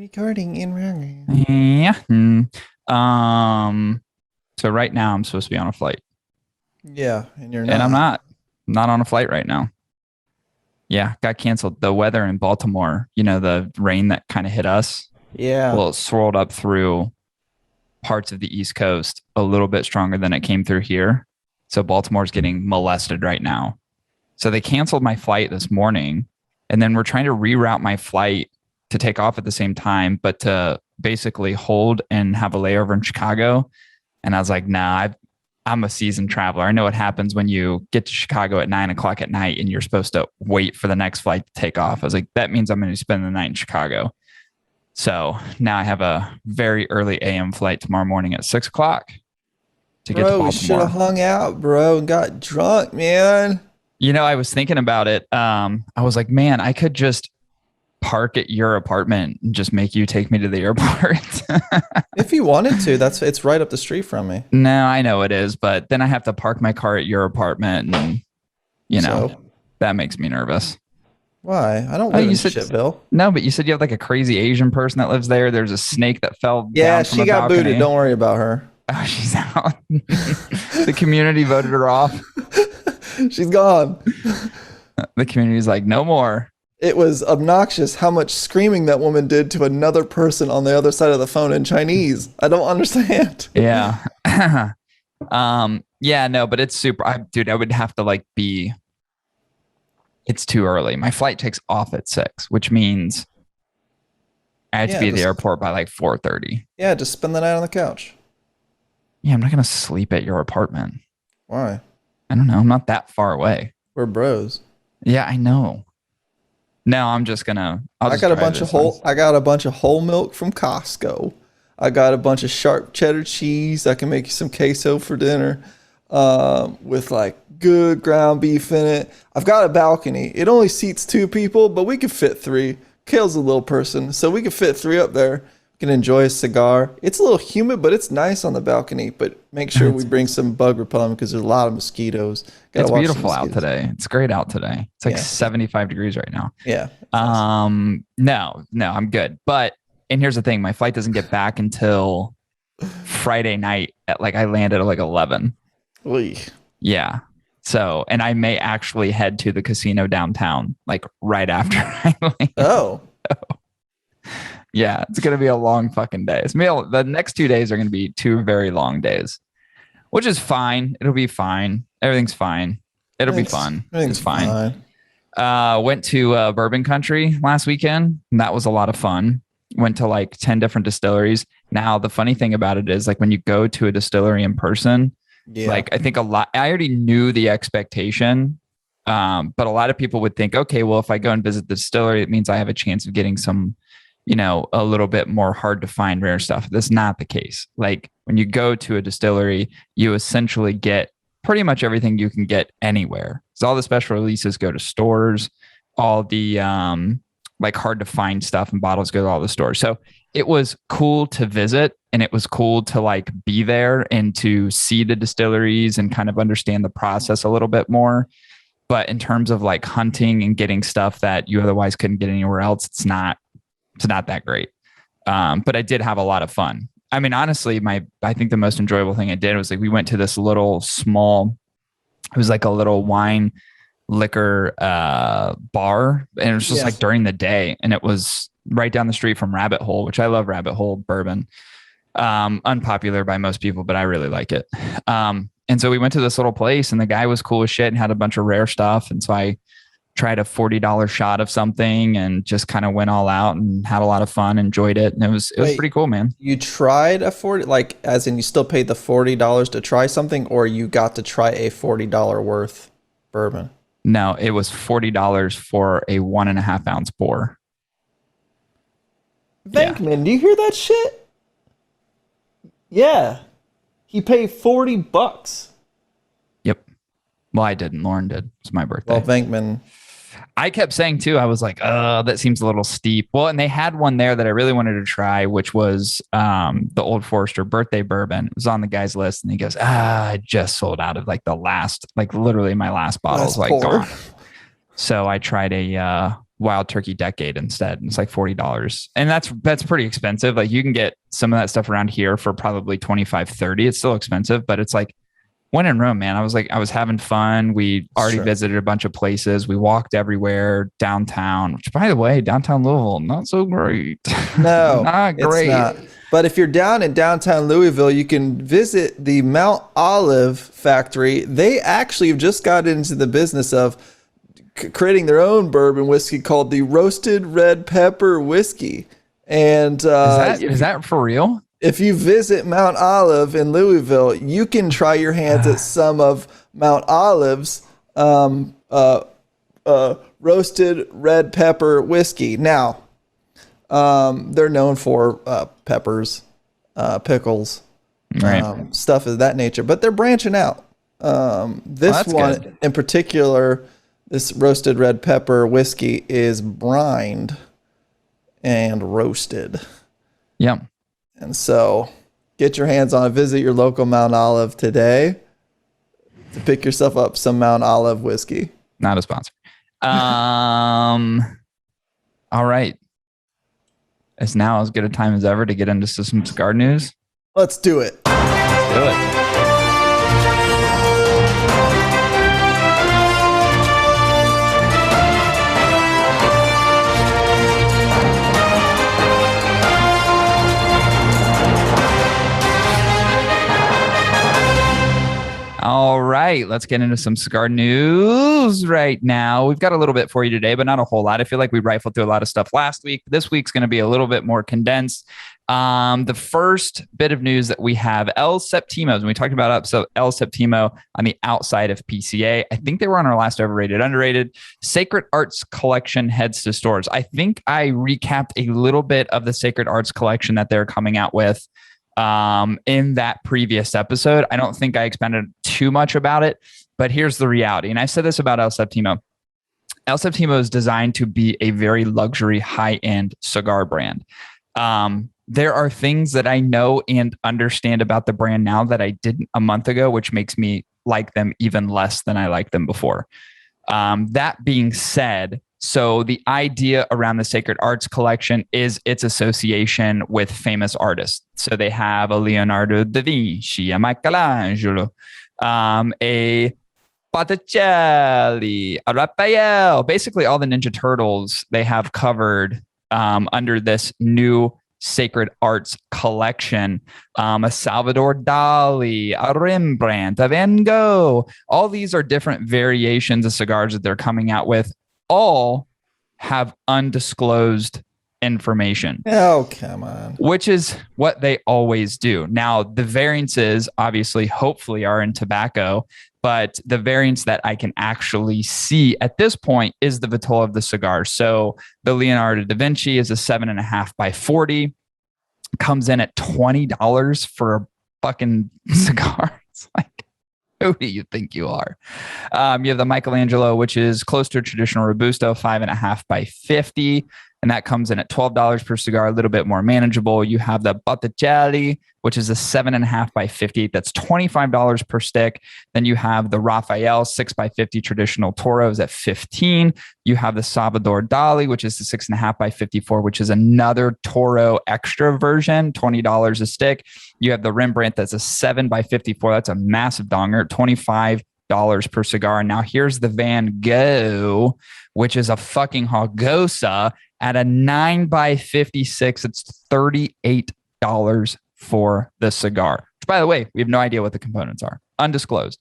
Recording in progress. Yeah. So right now I'm supposed to be on a flight. Yeah, and you're And not. I'm not on a flight right now. Yeah, got canceled. The weather in Baltimore, the rain that kind of hit us. Yeah. Well, it swirled up through parts of the East Coast a little bit stronger than it came through here. So Baltimore's getting molested right now. So they canceled my flight this morning. And then we're trying to reroute my flight to take off at the same time, but to basically hold and have a layover in Chicago. And I was like, nah, I'm a seasoned traveler. I know what happens when you get to Chicago at 9:00 at night and you're supposed to wait for the next flight to take off. I was like, that means I'm going to spend the night in Chicago. So now I have a very early AM flight tomorrow morning at 6:00 to get to Bro, we should have Baltimore. hung out, bro, and got drunk, man. I was thinking about it. I was like, man, I could just park at your apartment and just make you take me to the airport. If you wanted to, it's right up the street from me. No, I know it is, but then I have to park my car at your apartment and So? that makes me nervous. Why? I don't live in Shitville. No, but you said you have like a crazy Asian person that lives there. There's a snake that fell Yeah, down from she a got balcony. booted. Don't worry about her. Oh, she's out. The community voted her off. She's gone. The community's like, no more. It was obnoxious how much screaming that woman did to another person on the other side of the phone in Chinese. I don't understand. Yeah. Yeah, no, but it's super. Dude, I would have to it's too early. My flight takes off at 6, which means I have to be at the airport by like 4:30. Yeah, just spend the night on the couch. Yeah, I'm not going to sleep at your apartment. Why? I don't know. I'm not that far away. We're bros. Yeah, I know. No, I'm just gonna. I got a bunch of whole milk from Costco. I got a bunch of sharp cheddar cheese. I can make you some queso for dinner, with like good ground beef in it. I've got a balcony. It only seats 2 people, but we could fit 3. Kale's a little person, so we could fit 3 up there. We can enjoy a cigar. It's a little humid, but it's nice on the balcony. But make sure we bring some bug repellent because there's a lot of mosquitoes. It's beautiful out today. It's great out today. It's like 75 degrees right now. Yeah. No, I'm good. But, and here's the thing, my flight doesn't get back until Friday night I landed at like 11. Oy. Yeah. So, and I may actually head to the casino downtown like right after I land. Oh. Yeah, it's going to be a long fucking day. The next 2 days are going to be 2 very long days, which is fine. It'll be fine. Everything's fine. It'll be fun. Everything's fine. Went to Bourbon Country last weekend, and that was a lot of fun. Went to like 10 different distilleries. Now, the funny thing about it is when you go to a distillery in person, I think I already knew the expectation, but a lot of people would think, okay, well, if I go and visit the distillery, it means I have a chance of getting some a little bit more hard to find rare stuff. That's not the case. Like when you go to a distillery, you essentially get pretty much everything you can get anywhere. So all the special releases go to stores, all the hard to find stuff and bottles go to all the stores. So it was cool to visit, and it was cool to be there and to see the distilleries and kind of understand the process a little bit more. But in terms of hunting and getting stuff that you otherwise couldn't get anywhere else, it's not that great. But I did have a lot of fun. I mean, honestly, I think the most enjoyable thing I did was we went to this little small, it was like a little wine liquor bar. And it was just during the day. And it was right down the street from Rabbit Hole, which I love Rabbit Hole bourbon. Unpopular by most people, but I really like it. And so we went to this little place, and the guy was cool as shit and had a bunch of rare stuff. And so I tried a $40 shot of something and just kind of went all out and had a lot of fun, enjoyed it. And it was pretty cool, man. You tried a 40, as in you still paid the $40 to try something, or you got to try a $40 worth bourbon? No, it was $40 for a 1.5 ounce pour. Venkman, do you hear that shit? Yeah. He paid $40. Yep. Well, I didn't. Lauren did. It's my birthday. Well, Venkman. I kept saying too, I was like, that seems a little steep. Well, and they had one there that I really wanted to try, which was the Old Forester birthday bourbon. It was on the guy's list, and he goes, I just sold out of the last, literally my last bottle is gone. So I tried a Wild Turkey Decade instead. And it's like $40. And that's pretty expensive. Like you can get some of that stuff around here for probably 25, 30. It's still expensive, but it's like when in Rome, man, I was having fun. We already visited a bunch of places. We walked everywhere downtown, which by the way, downtown Louisville, not so great. No, not great. It's not. But if you're down in downtown Louisville, you can visit the Mount Olive factory. They actually have just got into the business of creating their own bourbon whiskey called the Roasted Red Pepper Whiskey. And is that for real? If you visit Mount Olive in Louisville, you can try your hands at some of Mount Olive's roasted red pepper whiskey. Now, they're known for peppers, pickles, stuff of that nature, but they're branching out. This one good. In particular, this roasted red pepper whiskey is brined and roasted. Yeah. And so get your hands on it. Visit your local Mount Olive today to pick yourself up some Mount Olive whiskey. Not a sponsor. All right. It's now as good a time as ever to get into some cigar news. Let's do it. Let's do it. All right, let's get into some cigar news right now. We've got a little bit for you today, but not a whole lot. I feel like we rifled through a lot of stuff last week. This week's going to be a little bit more condensed. The first bit of news that we have, El Septimos, and we talked about El Septimo on the outside of PCA. I think they were on our last Overrated, Underrated. Sacred Arts Collection heads to stores. I think I recapped a little bit of the Sacred Arts Collection that they're coming out with in that previous episode. I don't think I expanded too much about it, but here's the reality. And I said this about El Septimo. El Septimo is designed to be a very luxury, high-end cigar brand. There are things that I know and understand about the brand now that I didn't a month ago, which makes me like them even less than I liked them before. That being said, so the idea around the Sacred Arts Collection is its association with famous artists. So they have a Leonardo Da Vinci, a Michelangelo, a Botticelli, a Raphael, basically all the Ninja Turtles they have covered under this new Sacred Arts Collection. A Salvador Dali, a Rembrandt, a Van Gogh. All these are different variations of cigars that they're coming out with. All have undisclosed information. Oh, come on. Which is what they always do. Now, the variances obviously, hopefully, are in tobacco, but the variance that I can actually see at this point is the Vitola of the cigar. So the Leonardo Da Vinci is a 7.5 by 40, comes in at $20 for a fucking cigar. It's like, who do you think you are? You have the Michelangelo, which is close to a traditional Robusto, 5.5 by 50. And that comes in at $12 per cigar, a little bit more manageable. You have the Botticelli, which is a 7.5 by 50. That's $25 per stick. Then you have the Raphael 6 by 50 traditional Toros at $15. You have the Salvador Dali, which is the 6.5 by 54, which is another Toro extra version, $20 a stick. You have the Rembrandt, that's a 7 by 54. That's a massive donger, $25 per cigar. And now here's the Van Gogh, which is a fucking Hogosa at a 9 by 56. It's $38 for the cigar. Which, by the way, we have no idea what the components are. Undisclosed.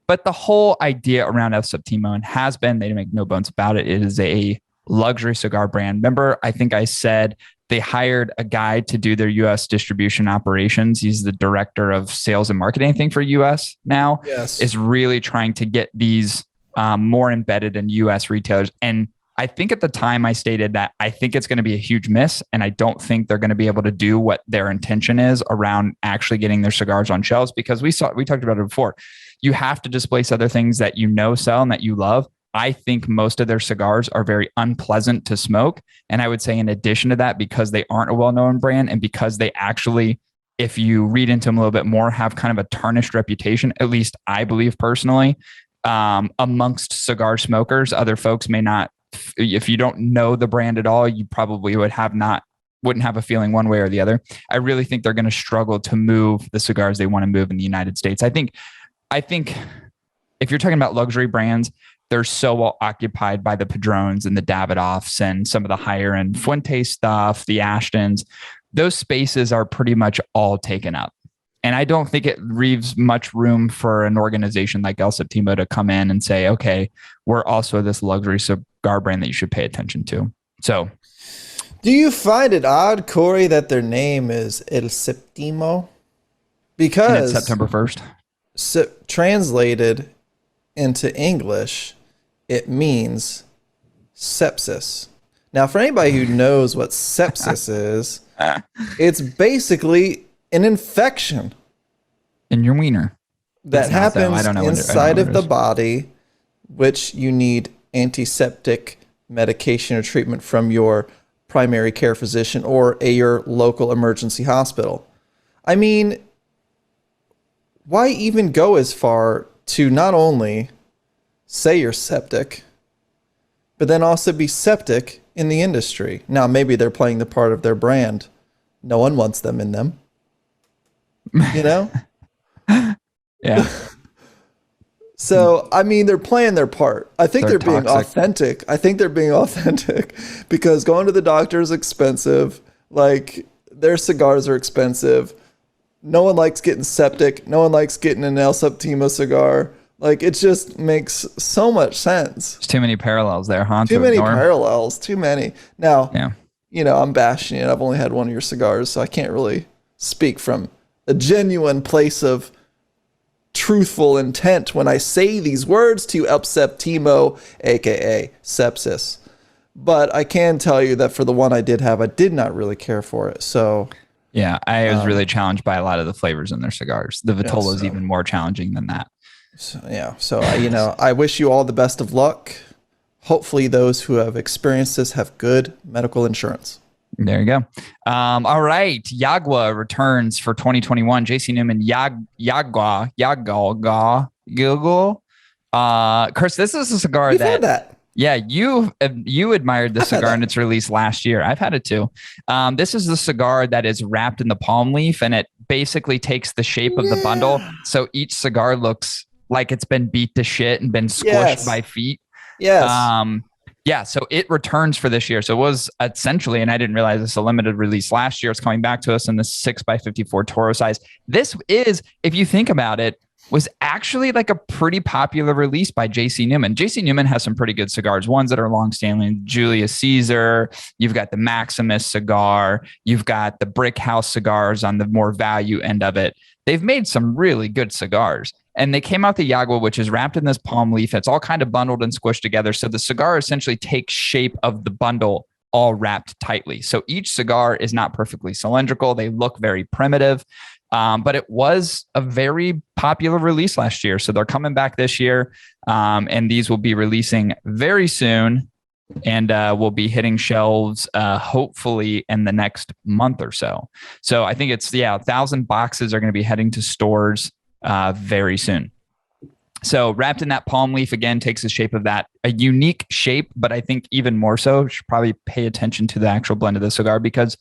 But the whole idea around El Septimo, and has been, they make no bones about it, it is a luxury cigar brand. Remember, I think I said they hired a guy to do their U.S. distribution operations. He's the director of sales and marketing, I think, for U.S. now. Yes. Is really trying to get these more embedded in U.S. retailers. And I think at the time I stated that I think it's going to be a huge miss, and I don't think they're going to be able to do what their intention is around actually getting their cigars on shelves, because we talked about it before. You have to displace other things that you know sell and that you love. I think most of their cigars are very unpleasant to smoke. And I would say in addition to that, because they aren't a well-known brand and because they actually, if you read into them a little bit more, have kind of a tarnished reputation, at least I believe personally, amongst cigar smokers. Other folks may not if you don't know the brand at all, you probably wouldn't have a feeling one way or the other. I really think they're going to struggle to move the cigars they want to move in the United States. I think if you're talking about luxury brands, they're so well occupied by the Padrones and the Davidoffs and some of the higher end Fuente stuff, the Ashtons. Those spaces are pretty much all taken up. And I don't think it leaves much room for an organization like El Septimo to come in and say, okay, we're also this luxury cigar brand that you should pay attention to. So, do you find it odd, Cory, that their name is El Septimo? Because it's September 1st. Translated into English, it means sepsis. Now, for anybody who knows what sepsis is, it's basically an infection in your wiener that happens inside of the body, which you need antiseptic medication or treatment from your primary care physician or your local emergency hospital. I mean, why even go as far to not only say you're septic, but then also be septic in the industry? Now, maybe they're playing the part of their brand. No one wants them in them. You know? Yeah. So, I mean, they're playing their part. I think they're being authentic. I think they're being authentic because going to the doctor is expensive. Like, their cigars are expensive. No one likes getting septic. No one likes getting an El Septimo cigar. Like, it just makes so much sense. There's too many parallels there, huh? Too many parallels. Too many. Now, you know, I'm bashing it. I've only had one of your cigars, so I can't really speak from a genuine place of truthful intent when I say these words to you, El Septimo, aka sepsis. But I can tell you that for the one I did have, I did not really care for it. So yeah, I was really challenged by a lot of the flavors in their cigars. The Vitola is even more challenging than that. So you know, I wish you all the best of luck. Hopefully those who have experienced this have good medical insurance. There you go. All right. Yagua returns for 2021. JC Newman, Yagua. Chris, this is a cigar You've had that. Yeah, you admired the cigar in its release last year. I've had it too. This is the cigar that is wrapped in the palm leaf, and it basically takes the shape of the bundle. So each cigar looks like it's been beat to shit and been squished by feet. Yes. Yeah, so it returns for this year. So it was essentially, and I didn't realize this, a limited release last year. It's coming back to us in the 6x54 Toro size. This is, if you think about it, was actually like a pretty popular release by JC Newman. JC Newman has some pretty good cigars, ones that are long-standing. Julius Caesar, you've got the Maximus cigar, you've got the Brick House cigars on the more value end of it. They've made some really good cigars. And they came out the Yagua, which is wrapped in this palm leaf. It's all kind of bundled and squished together. So the cigar essentially takes shape of the bundle all wrapped tightly. So each cigar is not perfectly cylindrical. They look very primitive. But it was a very popular release last year. So they're coming back this year. And these will be releasing very soon. And will be hitting shelves hopefully in the next month or so. So I think it's 1,000 boxes are going to be heading to stores very soon. So wrapped in that palm leaf, again, takes the shape of that, a unique shape, but I think even more so, should probably pay attention to the actual blend of the cigar because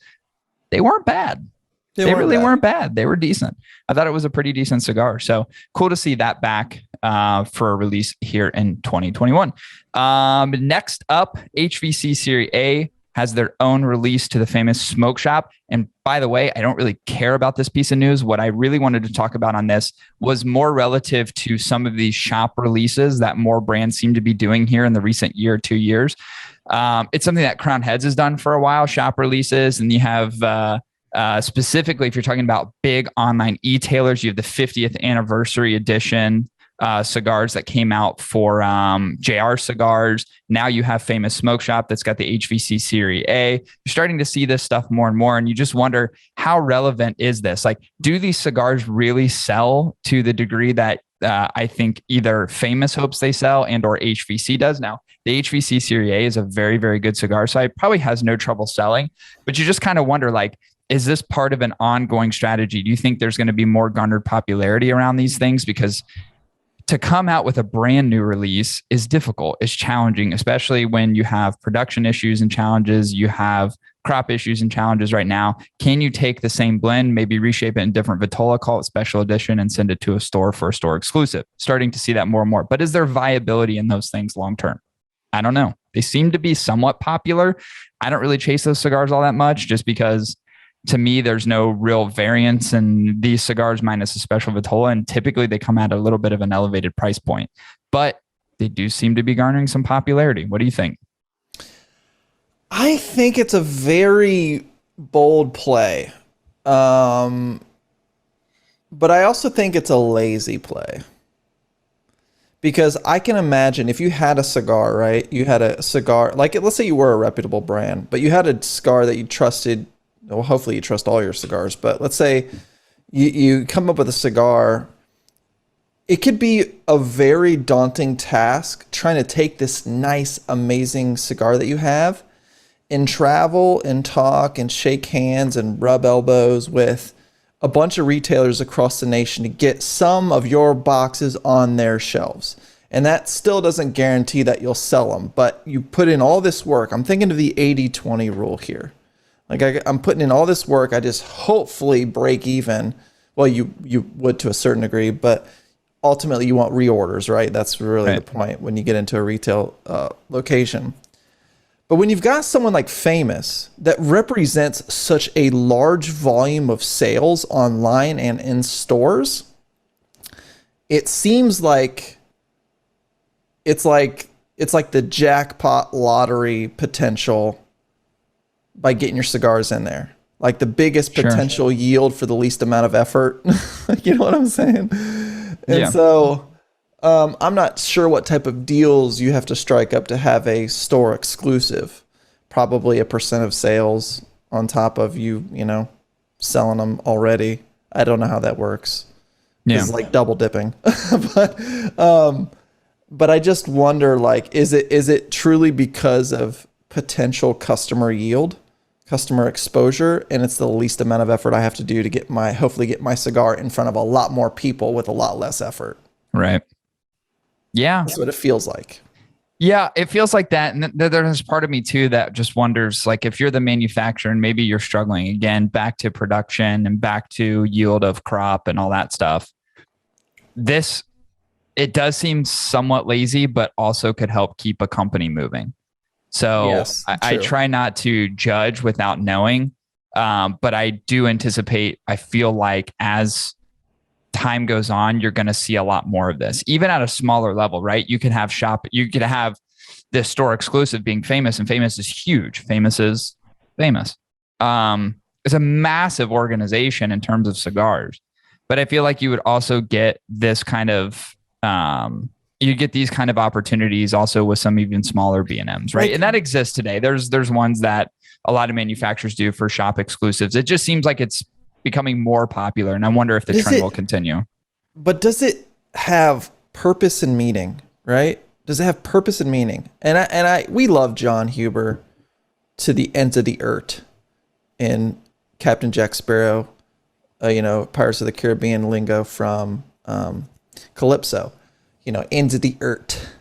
they weren't bad. They really weren't bad. They were decent. I thought it was a pretty decent cigar. So cool to see that back for a release here in 2021. Next up, HVC Series A has their own release to the famous smoke shop. And by the way, I don't really care about this piece of news. What I really wanted to talk about on this was more relative to some of these shop releases that more brands seem to be doing here in the recent year or 2 years. It's something that Crown Heads has done for a while, shop releases. And you have specifically, if you're talking about big online e-tailers, you have the 50th anniversary edition cigars that came out for JR Cigars. Now you have Famous Smoke Shop that's got the HVC Series A. You're starting to see this stuff more and more, and you just wonder, how relevant is this? Like, do these cigars really sell to the degree that I think either Famous hopes they sell and or HVC does? Now, the HVC Series A is a very, very good cigar, so it probably has no trouble selling, but you just kind of wonder, like, is this part of an ongoing strategy? Do you think there's going to be more garnered popularity around these things? Because to come out with a brand new release is difficult. It's challenging, especially when you have production issues and challenges. You have crop issues and challenges right now. Can you take the same blend, maybe reshape it in different vitola, call it special edition, and send it to a store for a store exclusive? Starting to see that more and more. But is there viability in those things long term? I don't know. They seem to be somewhat popular. I don't really chase those cigars all that much, just because to me, there's no real variance in these cigars minus a special vitola. And typically they come at a little bit of an elevated price point, but they do seem to be garnering some popularity. What do you think? I think it's a very bold play. But I also think it's a lazy play. Because I can imagine if you had a cigar, right? You had a cigar, like let's say you were a reputable brand, but you had a cigar that you trusted. Well, hopefully you trust all your cigars, but let's say you come up with a cigar. It could be a very daunting task trying to take this nice, amazing cigar that you have and travel and talk and shake hands and rub elbows with a bunch of retailers across the nation to get some of your boxes on their shelves. And that still doesn't guarantee that you'll sell them, but you put in all this work. I'm thinking of the 80-20 rule here. Like I'm putting in all this work. I just hopefully break even. Well, you would to a certain degree, but ultimately you want reorders, right? That's really the point when you get into a retail location. But when you've got someone like Famous that represents such a large volume of sales online and in stores, it seems like it's like the jackpot lottery potential by getting your cigars in there. Like the biggest potential yield for the least amount of effort. You know what I'm saying? And so I'm not sure what type of deals you have to strike up to have a store exclusive. Probably a % of sales on top of you selling them already. I don't know how that works. It's like double dipping. But I just wonder, like, is it truly because of potential customer yield, customer exposure, and it's the least amount of effort I have to do to hopefully get my cigar in front of a lot more people with a lot less effort? Right. Yeah. That's what it feels like. Yeah, it feels like that. And there's part of me too that just wonders, like, if you're the manufacturer and maybe you're struggling again, back to production and back to yield of crop and all that stuff. It does seem somewhat lazy, but also could help keep a company moving. So I try not to judge without knowing. But I do anticipate, I feel like as time goes on, you're going to see a lot more of this, even at a smaller level, right? You could have this store exclusive being Famous, and Famous is huge. Famous is famous. It's a massive organization in terms of cigars, but I feel like you would also get this kind of, you get these kind of opportunities also with some even smaller B&Ms, right? And that exists today. There's ones that a lot of manufacturers do for shop exclusives. It just seems like it's becoming more popular, and I wonder if the trend will continue. But does it have purpose and meaning, right? Does it have purpose and meaning? And we love John Huber to the ends of the earth in Captain Jack Sparrow, Pirates of the Caribbean lingo from Calypso, ends of the earth.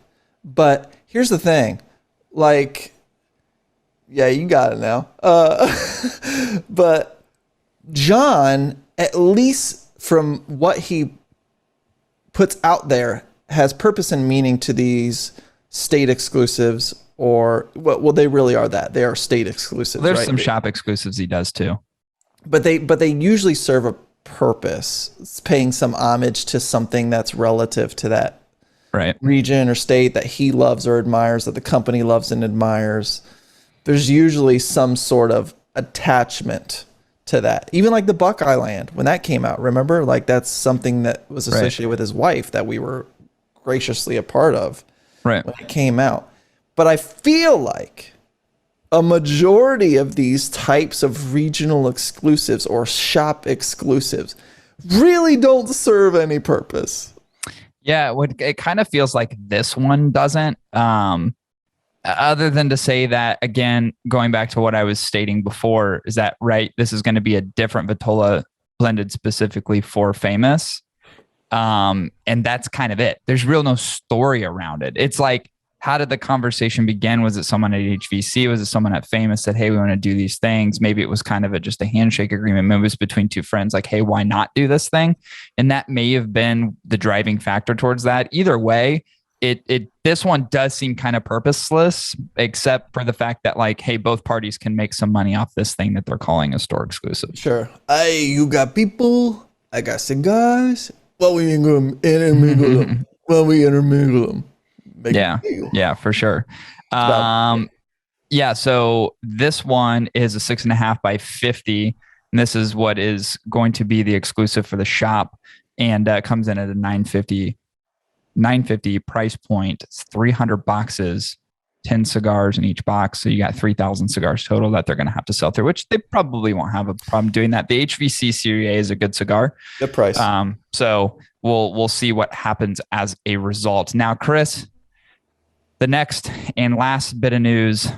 But here's the thing, like, yeah, you got it now. But John, at least from what he puts out there, has purpose and meaning to these state exclusives, or well, they really are that. They are state exclusives. There's right? some shop exclusives he does too. But they usually serve a purpose. It's paying some homage to something that's relative to that region or state that he loves or admires, that the company loves and admires. There's usually some sort of attachment to that. Even like the Buckeye Land, when that came out, remember? Like that's something that was associated with his wife that we were graciously a part of when it came out. But I feel like a majority of these types of regional exclusives or shop exclusives really don't serve any purpose. Yeah, it kind of feels like this one doesn't. Other than to say that, again, going back to what I was stating before, is that right? This is going to be a different Vitola blended specifically for Famous. And that's kind of it. There's no story around it. It's like, how did the conversation begin? Was it someone at HVC? Was it someone at Famous said, hey, we want to do these things? Maybe it was kind of just a handshake agreement. Maybe it was between two friends like, hey, why not do this thing? And that may have been the driving factor towards that. Either way, this one does seem kind of purposeless, except for the fact that like, hey, both parties can make some money off this thing that they're calling a store exclusive. Sure. Hey, you got people. I got cigars. Well, we intermingle them. Yeah, for sure. So this one is a 6.5 by 50, and this is what is going to be the exclusive for the shop, and comes in at a 950 price point. It's 300 boxes, 10 cigars in each box, so you got 3,000 cigars total that they're going to have to sell through, which they probably won't have a problem doing that. The HVC Serie A is a good cigar. Good price. So we'll see what happens as a result. Now, Chris, the next and last bit of news,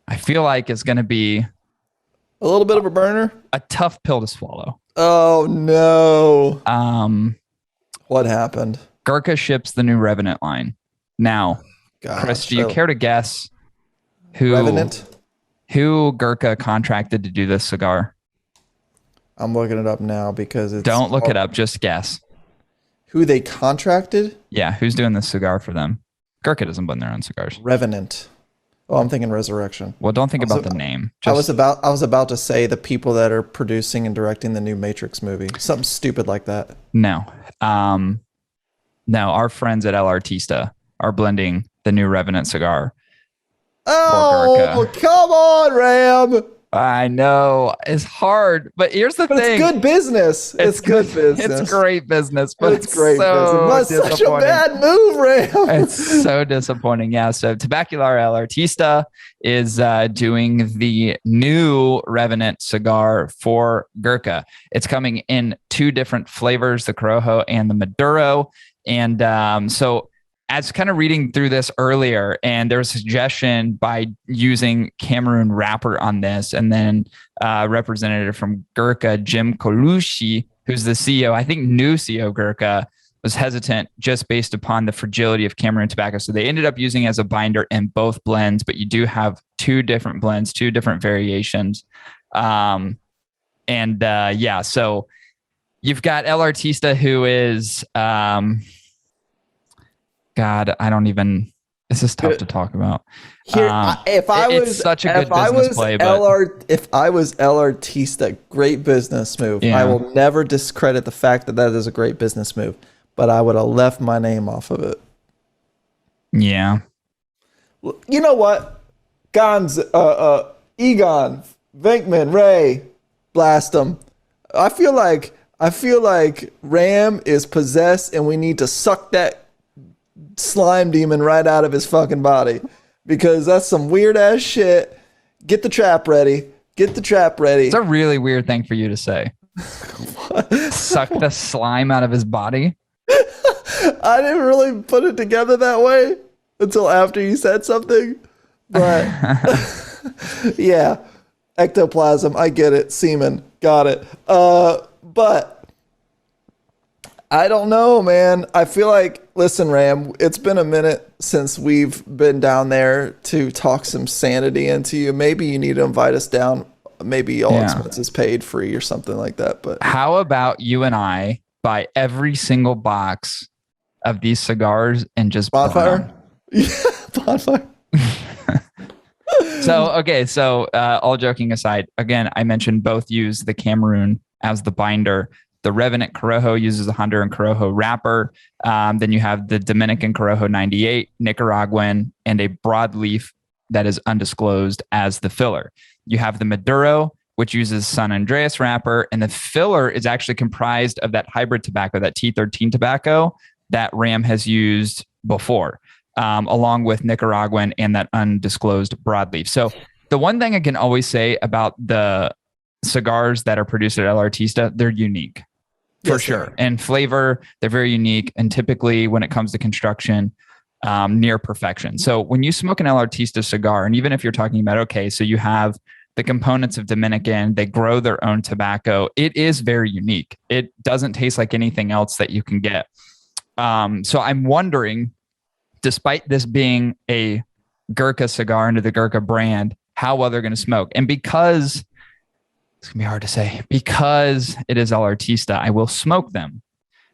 I feel like is going to be a little bit of a burner, a tough pill to swallow. Oh no! What happened? Gurkha ships the new Revenant line. Now, Chris, do you care to guess who Gurkha contracted to do this cigar? I'm looking it up now because it's... Don't look it up. Just guess. Who they contracted? Yeah, who's doing this cigar for them? Gurkha doesn't blend their own cigars. Revenant. Oh, I'm thinking Resurrection. Well, don't think about the name. I was about to say the people that are producing and directing the new Matrix movie. Something stupid like that. No. No, our friends at El Artista are blending the new Revenant cigar. Oh, come on, Ram. I know it's hard, but here's the thing. It's good business. It's good business. It's great business, but it's great business. That's such a bad move, Ram. It's so disappointing. Yeah. So Tabacular El Artista is doing the new Revenant cigar for Gurkha. It's coming in 2 different flavors, the Corojo and the Maduro. And so as kind of reading through this earlier, and there was a suggestion by using Cameroon wrapper on this, and then representative from Gurkha, Jim Colucci, who's the CEO, I think new CEO Gurkha, was hesitant just based upon the fragility of Cameroon tobacco. So they ended up using as a binder in both blends, but you do have 2 different blends, 2 different variations. So you've got El Artista, who is... God, I don't even. This is tough to talk about. It's such a good business play. If I was El Artista, great business move. Yeah. I will never discredit the fact that is a great business move, but I would have left my name off of it. Yeah. You know what? Egon, Venkman, Ray, blast them. I feel like Ram is possessed, and we need to suck that slime demon right out of his fucking body, because that's some weird ass shit. Get the trap ready. It's a really weird thing for you to say. Suck the slime out of his body. I didn't really put it together that way until after you said something, but yeah, ectoplasm, I get it. Semen, got it. But I don't know, man. I feel like, listen, Ram, it's been a minute since we've been down there to talk some sanity into you. Maybe you need to invite us down. Maybe all expenses paid, free or something like that. But how about you and I buy every single box of these cigars and just bonfire? Yeah, bonfire. So all joking aside, again, I mentioned both use the Cameroon as the binder. The Revenant Corojo uses a Honduran Corojo wrapper. Then you have the Dominican Corojo 98, Nicaraguan, and a broadleaf that is undisclosed as the filler. You have the Maduro, which uses San Andreas wrapper, and the filler is actually comprised of that hybrid tobacco, that T13 tobacco that Ram has used before, along with Nicaraguan and that undisclosed broadleaf. So the one thing I can always say about the cigars that are produced at El Artista, they're unique. For sure. And flavor, they're very unique. And typically when it comes to construction, near perfection. So when you smoke an El Artista cigar, and even if you're talking about, okay, so you have the components of Dominican. They grow their own tobacco. It is very unique. It doesn't taste like anything else that you can get. So I'm wondering, despite this being a Gurkha cigar under the Gurkha brand, how well they're going to smoke. And because it's going to be hard to say, because it is El Artista, I will smoke them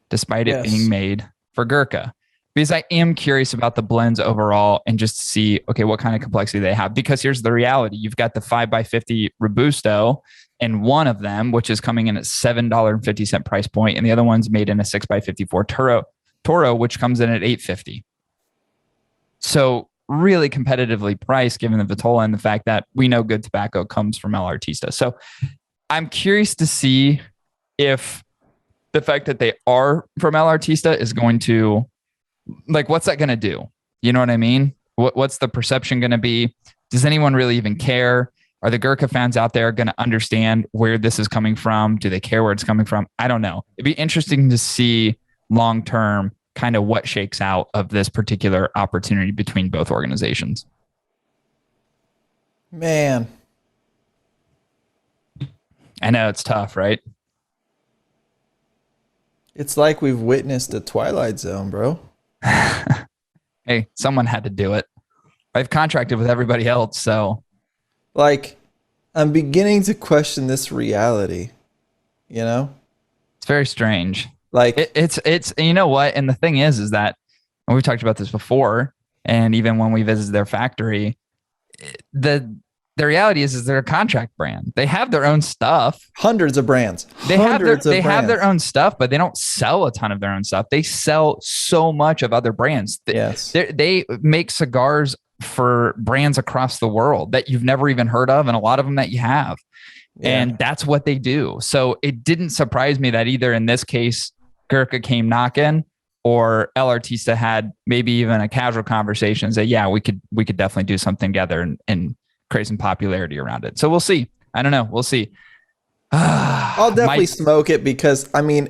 despite it being made for Gurkha. Because I am curious about the blends overall and just to see, okay, what kind of complexity they have. Because here's the reality. You've got the 5x50 Robusto and one of them, which is coming in at $7.50 price point, and the other one's made in a 6x54 Toro, which comes in at $8.50. So really competitively priced given the Vitola and the fact that we know good tobacco comes from El Artista. So I'm curious to see if the fact that they are from El Artista is going to, like, what's that going to do? You know what I mean? What's the perception going to be? Does anyone really even care? Are the Gurkha fans out there going to understand where this is coming from? Do they care where it's coming from? I don't know. It'd be interesting to see long-term kind of what shakes out of this particular opportunity between both organizations. Man. I know it's tough, right? It's like we've witnessed a Twilight Zone, bro. Hey, someone had to do it. I've contracted with everybody else, so. Like, I'm beginning to question this reality, you know? It's very strange. Like it's you know what? And the thing is that, and we've talked about this before, and even when we visited their factory, the reality is they're a contract brand. They have their own stuff. Hundreds of brands. They have their own stuff, but they don't sell a ton of their own stuff. They sell so much of other brands. Yes. They make cigars for brands across the world that you've never even heard of, and a lot of them that you have. Yeah. And that's what they do. So it didn't surprise me that either in this case, Gurkha came knocking, or El Artista had maybe even a casual conversation and say, yeah, we could definitely do something together and create some popularity around it. So we'll see. I don't know. We'll see. I'll definitely smoke it because, I mean,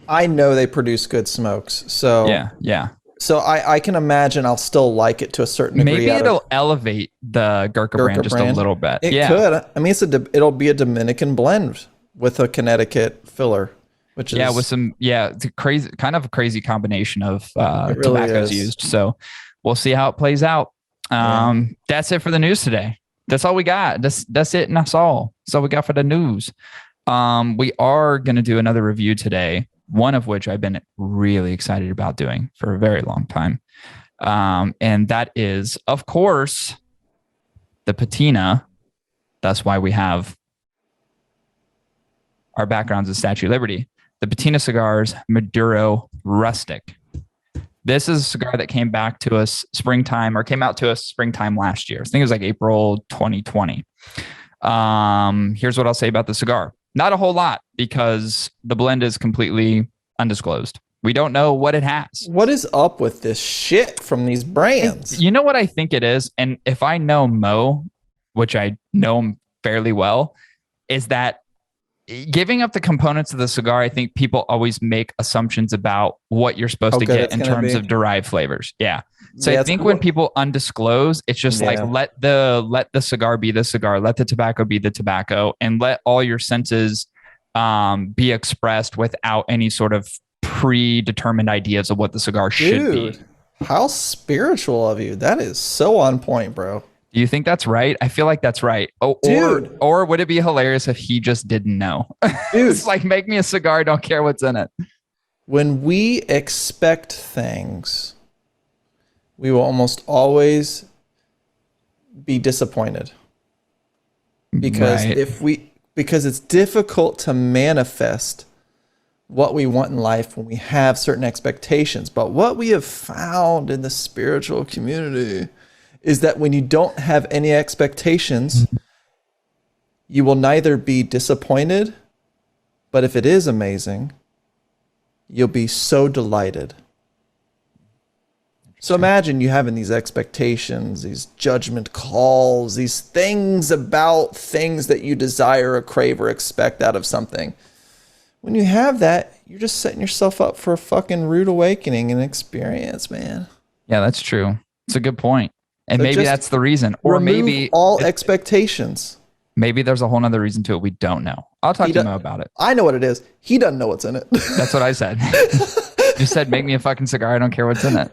I know they produce good smokes. So yeah. So I can imagine I'll still like it to a certain degree. Maybe it'll elevate the Gurkha brand just a little bit. It could. I mean, it'll be a Dominican blend with a Connecticut filler. Which is, it's a crazy, kind of a crazy combination of tobaccos used. So we'll see how it plays out. That's it for the news today. That's all we got. That's it. And that's all. That's all we got for the news. We are going to do another review today, one of which I've been really excited about doing for a very long time. And that is, of course, the Patina. That's why we have our backgrounds in Statue of Liberty. The Patina Cigars Maduro Rustic. This is a cigar that came out to us springtime last year. I think it was like April 2020. Here's what I'll say about the cigar. Not a whole lot because the blend is completely undisclosed. We don't know what it has. What is up with this shit from these brands? You know what I think it is? And if I know Mo, which I know him fairly well, is that giving up the components of the cigar, I think people always make assumptions about what you're supposed to get in terms of derived flavors. Yeah. So I think when people undisclose, it's just like, let the cigar be the cigar, let the tobacco be the tobacco, and let all your senses be expressed without any sort of predetermined ideas of what the cigar should be. How spiritual of you. That is so on point, bro. Do you think that's right? I feel like that's right. Or would it be hilarious if he just didn't know? It's like, make me a cigar, don't care what's in it. When we expect things, we will almost always be disappointed. Because because it's difficult to manifest what we want in life when we have certain expectations. But what we have found in the spiritual community is that when you don't have any expectations, you will neither be disappointed, but if it is amazing, you'll be so delighted. So imagine you having these expectations, these judgment calls, these things about things that you desire or crave or expect out of something. When you have that, you're just setting yourself up for a fucking rude awakening and experience, man. Yeah, that's true. It's a good point. And so maybe that's the reason. Or maybe all expectations. Maybe there's a whole nother reason to it we don't know. I'll talk to Mo about it. I know what it is. He doesn't know what's in it. That's what I said. You said, make me a fucking cigar. I don't care what's in it.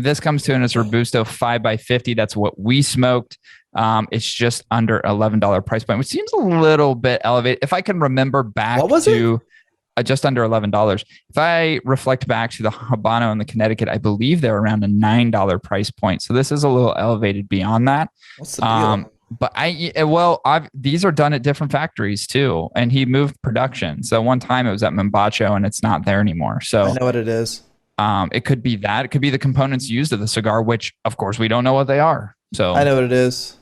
This comes to in its Robusto 5x50. That's what we smoked. It's just under $11 price point, which seems a little bit elevated. If I can remember back to just under $11. If I reflect back to the Habano and the Connecticut, I believe they're around a $9 price point. So this is a little elevated beyond that. What's the deal? But these are done at different factories too. And he moved production. So one time it was at Mombacho and it's not there anymore. So I know what it is. It could be that. It could be the components used of the cigar, which of course we don't know what they are. So I know what it is.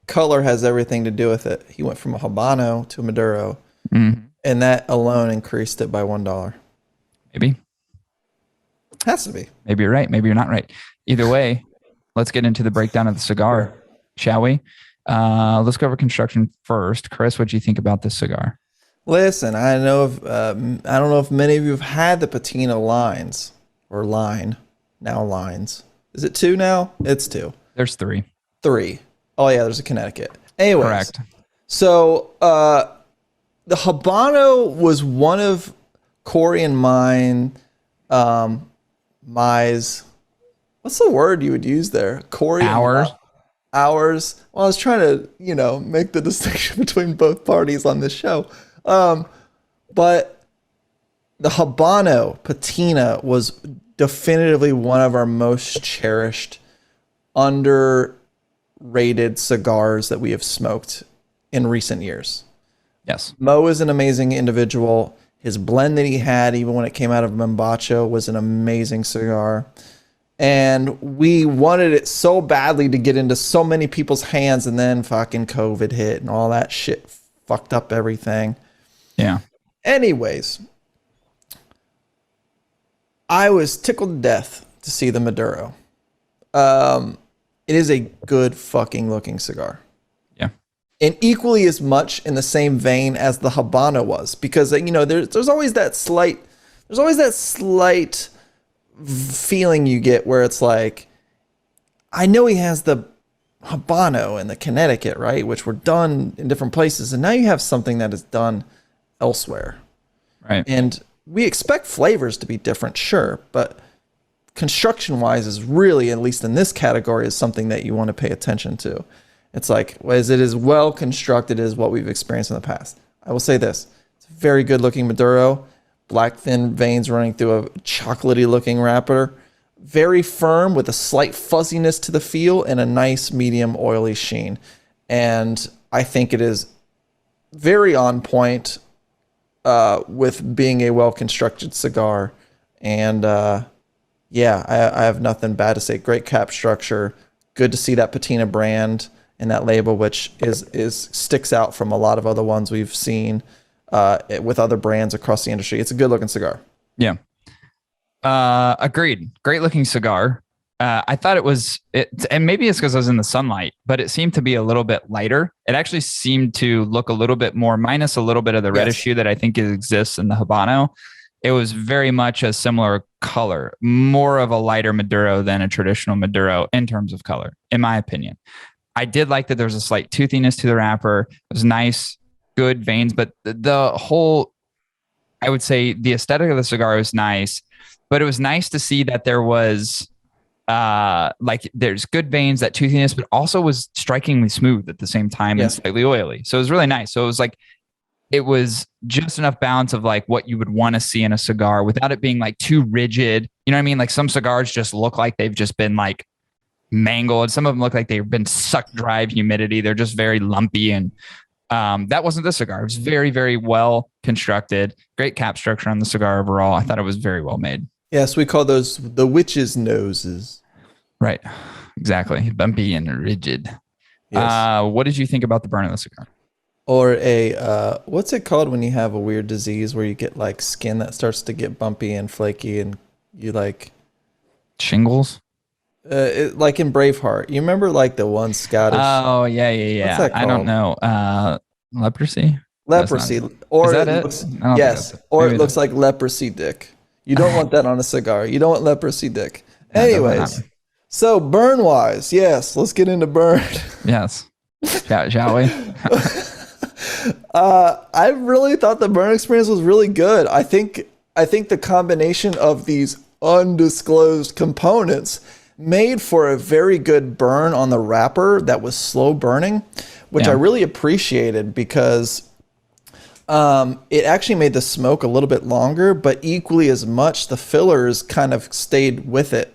Color has everything to do with it. He went from a Habano to a Maduro, and that alone increased it by $1. Maybe. Has to be. Maybe you're right. Maybe you're not right. Either way, let's get into the breakdown of the cigar, shall we? Let's go over construction first. Chris, what do you think about this cigar? Listen, I don't know if many of you have had the Patina lines or line. Now lines. Is it 2 now? It's 2. There's 3. 3. Oh yeah, there's a Connecticut. Anyways, correct. So the Habano was one of Cory and mine. What's the word you would use there? Cory. Ours. Well, I was trying to, make the distinction between both parties on this show. But the Habano Patina was definitively one of our most cherished, underrated cigars that we have smoked in recent years. Yes. Mo is an amazing individual. His blend that he had, even when it came out of Mombacho, was an amazing cigar. And we wanted it so badly to get into so many people's hands, and then fucking COVID hit and all that shit fucked up everything. Yeah. Anyways, I was tickled to death to see the Maduro. It is a good fucking looking cigar. Yeah. And equally as much in the same vein as the Habano was, because there's always that slight feeling you get where it's like, I know he has the Habano and the Connecticut, right, which were done in different places, and now you have something that is done elsewhere, right? And we expect flavors to be different, sure, but construction wise is really, at least in this category, is something that you want to pay attention to. It's like, is it as well constructed as what we've experienced in the past? I will say this: it's a very good looking Maduro, black thin veins running through a chocolatey looking wrapper, very firm with a slight fuzziness to the feel and a nice medium oily sheen. And I think it is very on point with being a well-constructed cigar. And I have nothing bad to say. Great cap structure. Good to see that Patina brand and that label, which is sticks out from a lot of other ones we've seen with other brands across the industry. It's a good looking cigar. Yeah. Agreed. Great looking cigar. I thought and maybe it's because I was in the sunlight, but it seemed to be a little bit lighter. It actually seemed to look a little bit more, minus a little bit of the reddish hue that I think exists in the Habano. It was very much a similar color, more of a lighter Maduro than a traditional Maduro in terms of color, in my opinion. I did like that there was a slight toothiness to the wrapper. It was nice, good veins, but the whole, I would say the aesthetic of the cigar was nice, but it was nice to see that there was there's good veins, that toothiness, but also was strikingly smooth at the same time and slightly oily. So it was really nice. So it was like, it was just enough balance of like what you would want to see in a cigar without it being like too rigid. You know what I mean? Like some cigars just look like they've just been like mangled. Some of them look like they've been sucked dry of humidity. They're just very lumpy. And that wasn't this cigar. It was very, very well constructed. Great cap structure on the cigar overall. I thought it was very well made. Yes, we call those the witch's noses. Right. Exactly. Bumpy and rigid. Yes. What did you think about the burn of the cigar? Or a, what's it called when you have a weird disease where you get like skin that starts to get bumpy and flaky and you like... Shingles? Like in Braveheart. You remember like the one Scottish... Oh, yeah. What's that called? I don't know. Leprosy? Leprosy. Or is that it? Yes. Or it looks like leprosy dick. You don't want that on a cigar. You don't want leprosy dick. Anyways, so burn-wise, yes, let's get into burn. Yes. Shall we? I really thought the burn experience was really good. I think the combination of these undisclosed components made for a very good burn on the wrapper that was slow burning, which I really appreciated because it actually made the smoke a little bit longer, but equally as much the fillers kind of stayed with it.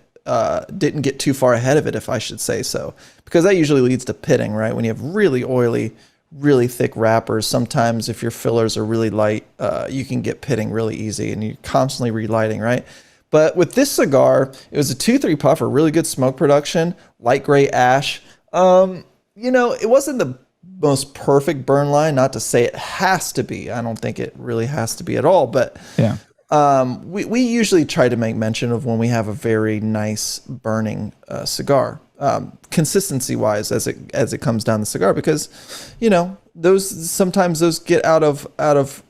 Didn't get too far ahead of it, if I should say so, because that usually leads to pitting, right? When you have really oily, really thick wrappers, sometimes if your fillers are really light, you can get pitting really easy, and you're constantly relighting, right? But with this cigar, it was a 2-3 puffer, really good smoke production, light gray ash. It wasn't the most perfect burn line, not to say it has to be. I don't think it really has to be at all, but Yeah. we usually try to make mention of when we have a very nice burning cigar, consistency wise as it comes down the cigar, because those get out of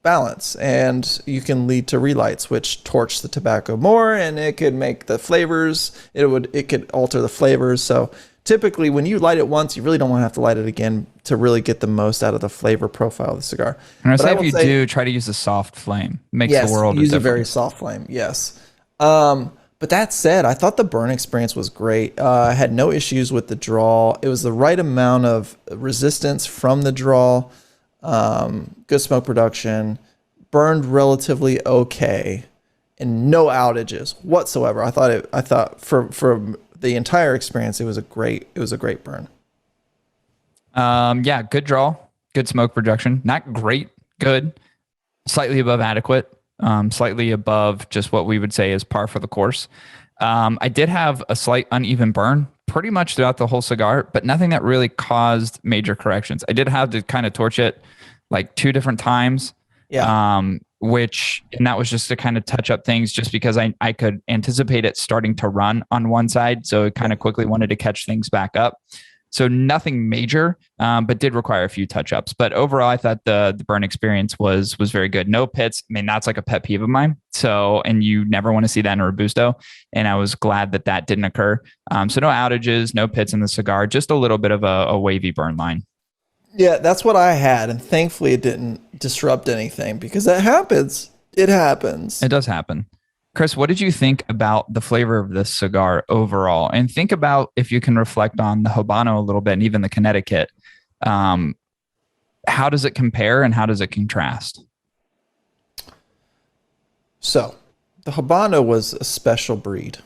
balance, and you can lead to relights, which torch the tobacco more, and it could make the flavors. It could alter the flavors. So typically, when you light it once, you really don't want to have to light it again to really get the most out of the flavor profile of the cigar. And I say if you do, try to use a soft flame. Makes the world of difference. Use a very soft flame. Yes. But that said, I thought the burn experience was great. I had no issues with the draw. It was the right amount of resistance from the draw. Good smoke production, burned relatively okay, and no outages whatsoever. I thought for the entire experience, it was a great burn. Good draw, good smoke production. Not great, good, slightly above adequate, slightly above just what we would say is par for the course. I did have a slight uneven burn pretty much throughout the whole cigar, but nothing that really caused major corrections. I did have to kind of torch it like 2 different times. Yeah. And that was just to kind of touch up things, just because I could anticipate it starting to run on one side. So it kind of quickly wanted to catch things back up. So nothing major, but did require a few touch ups. But overall, I thought the burn experience was very good. No pits. I mean, that's like a pet peeve of mine. So, and you never want to see that in a Robusto. And I was glad that didn't occur. So no outages, no pits in the cigar, just a little bit of a wavy burn line. Yeah, that's what I had, and thankfully it didn't disrupt anything, because that happens. It happens. It does happen. Chris, what did you think about the flavor of this cigar overall? And think about if you can reflect on the Habano a little bit, and even the Connecticut. How does it compare, and how does it contrast? So, the Habano was a special breed,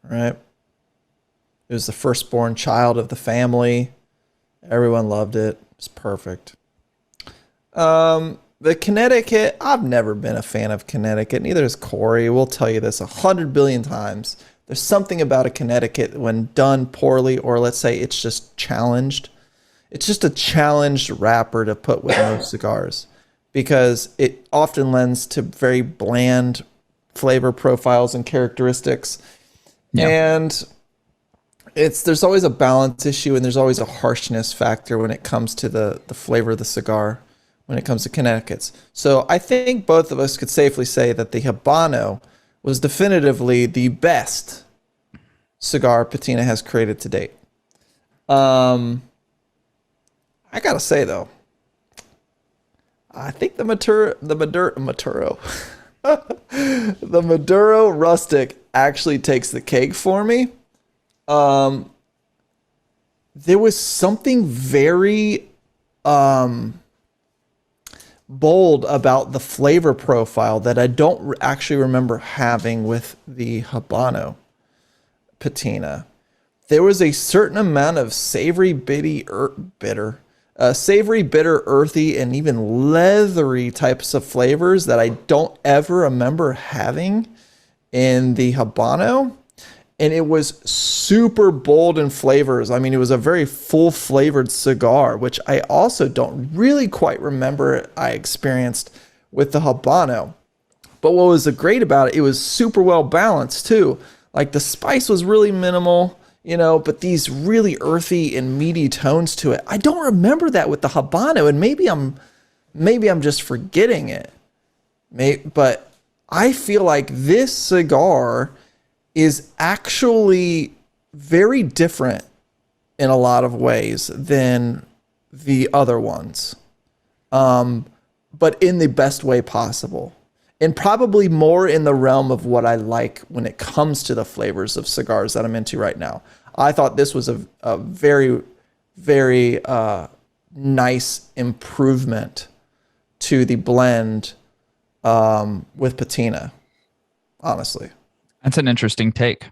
right? It was the firstborn child of the family. Everyone loved it. It was perfect. The Connecticut, I've never been a fan of Connecticut. Neither is Cory. We'll tell you this 100 billion times. There's something about a Connecticut when done poorly, or let's say it's just challenged. It's just a challenged wrapper to put with most cigars, because it often lends to very bland flavor profiles and characteristics. Yeah. And there's always a balance issue, and there's always a harshness factor when it comes to the flavor of the cigar when it comes to Connecticut's. So I think both of us could safely say that the Habano was definitively the best cigar Patina has created to date. I gotta say though, I think the Maduro Rustic actually takes the cake for me. There was something very bold about the flavor profile that I don't actually remember having with the Habano Patina. There was a certain amount of savory, bitter, earthy, and even leathery types of flavors that I don't ever remember having in the Habano. And it was super bold in flavors. I mean, it was a very full flavored cigar, which I also don't really quite remember I experienced with the Habano. But what was great about it, it was super well balanced too. Like the spice was really minimal, but these really earthy and meaty tones to it. I don't remember that with the Habano, and maybe I'm just forgetting it. But I feel like this cigar is actually very different in a lot of ways than the other ones, but in the best way possible. And probably more in the realm of what I like when it comes to the flavors of cigars that I'm into right now. I thought this was a very, very nice improvement to the blend with Patina, honestly. That's an interesting take.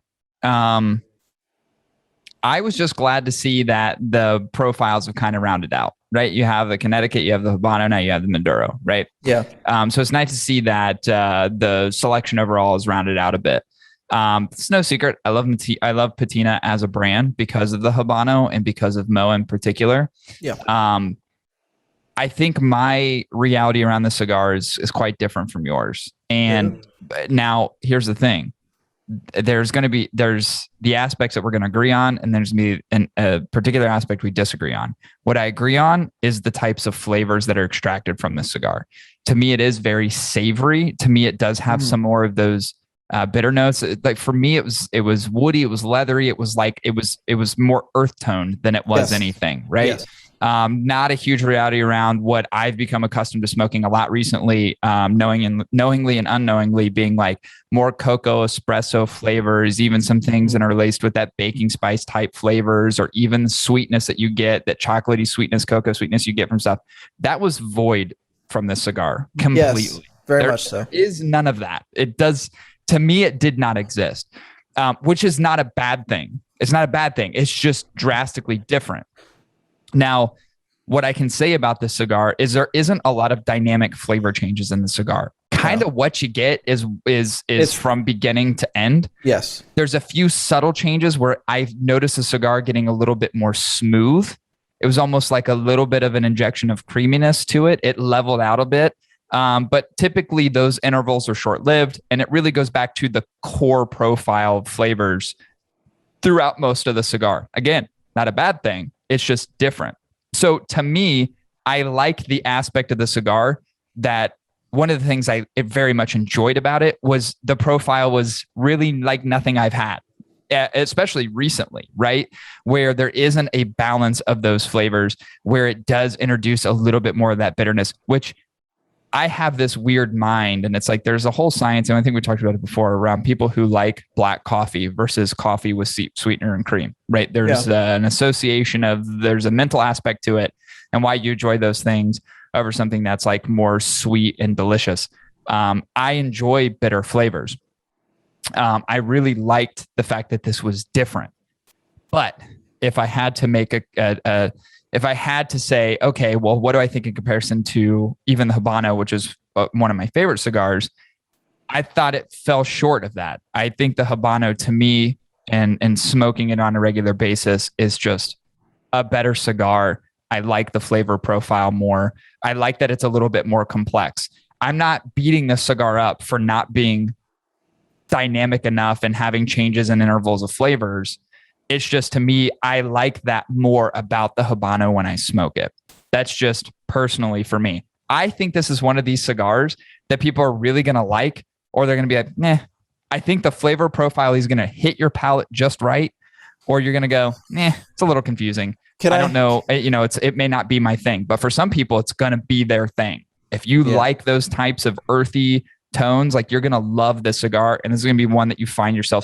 I was just glad to see that the profiles have kind of rounded out, right? You have the Connecticut, you have the Habano, now you have the Maduro, right? Yeah. So it's nice to see that the selection overall is rounded out a bit. It's no secret. I love Patina as a brand because of the Habano and because of Mo in particular. Yeah. I think my reality around the cigar is quite different from yours. And now here's the thing. There's the aspects that we're going to agree on, and there's a particular aspect we disagree on. What I agree on is the types of flavors that are extracted from this cigar. To me, it is very savory. To me, it does have some more of those bitter notes. Like for me, it was woody, it was leathery, it was more earth toned than it was anything, right? Yes. Not a huge reality around what I've become accustomed to smoking a lot recently, knowingly and unknowingly, being like more cocoa, espresso flavors, even some things that are laced with that baking spice type flavors, or even sweetness that you get, that chocolatey sweetness, cocoa sweetness you get from stuff. That was void from this cigar completely. Yes, very much so. There is none of that. It does, to me, it did not exist, which is not a bad thing. It's not a bad thing. It's just drastically different. Now, what I can say about this cigar is there isn't a lot of dynamic flavor changes in the cigar. Kind of what you get is from beginning to end. Yes. There's a few subtle changes where I've noticed the cigar getting a little bit more smooth. It was almost like a little bit of an injection of creaminess to it. It leveled out a bit. But typically those intervals are short-lived, and it really goes back to the core profile of flavors throughout most of the cigar. Again, not a bad thing. It's just different. So to me, I like the aspect of the cigar that one of the things I very much enjoyed about it was the profile was really like nothing I've had, especially recently, right? Where there isn't a balance of those flavors, where it does introduce a little bit more of that bitterness, which I have this weird mind, and it's like there's a whole science, and I think we talked about it before, around people who like black coffee versus coffee with sweetener and cream, right? There's an association there's a mental aspect to it, and why you enjoy those things over something that's like more sweet and delicious. I enjoy bitter flavors. I really liked the fact that this was different. But if I had to make if I had to say, okay, well, what do I think in comparison to even the Habano, which is one of my favorite cigars, I thought it fell short of that. I think the Habano, to me, and smoking it on a regular basis, is just a better cigar. I like the flavor profile more. I like that it's a little bit more complex. I'm not beating the cigar up for not being dynamic enough and having changes in intervals of flavors. It's just, to me, I like that more about the Habano when I smoke it. That's just personally for me. I think this is one of these cigars that people are really going to like, or they're going to be like, nah. I think the flavor profile is going to hit your palate just right, or you're going to go, nah, it's a little confusing. I don't know. It may not be my thing, but for some people, it's going to be their thing. If you like those types of earthy tones, like, you're going to love this cigar, and this is going to be one that you find yourself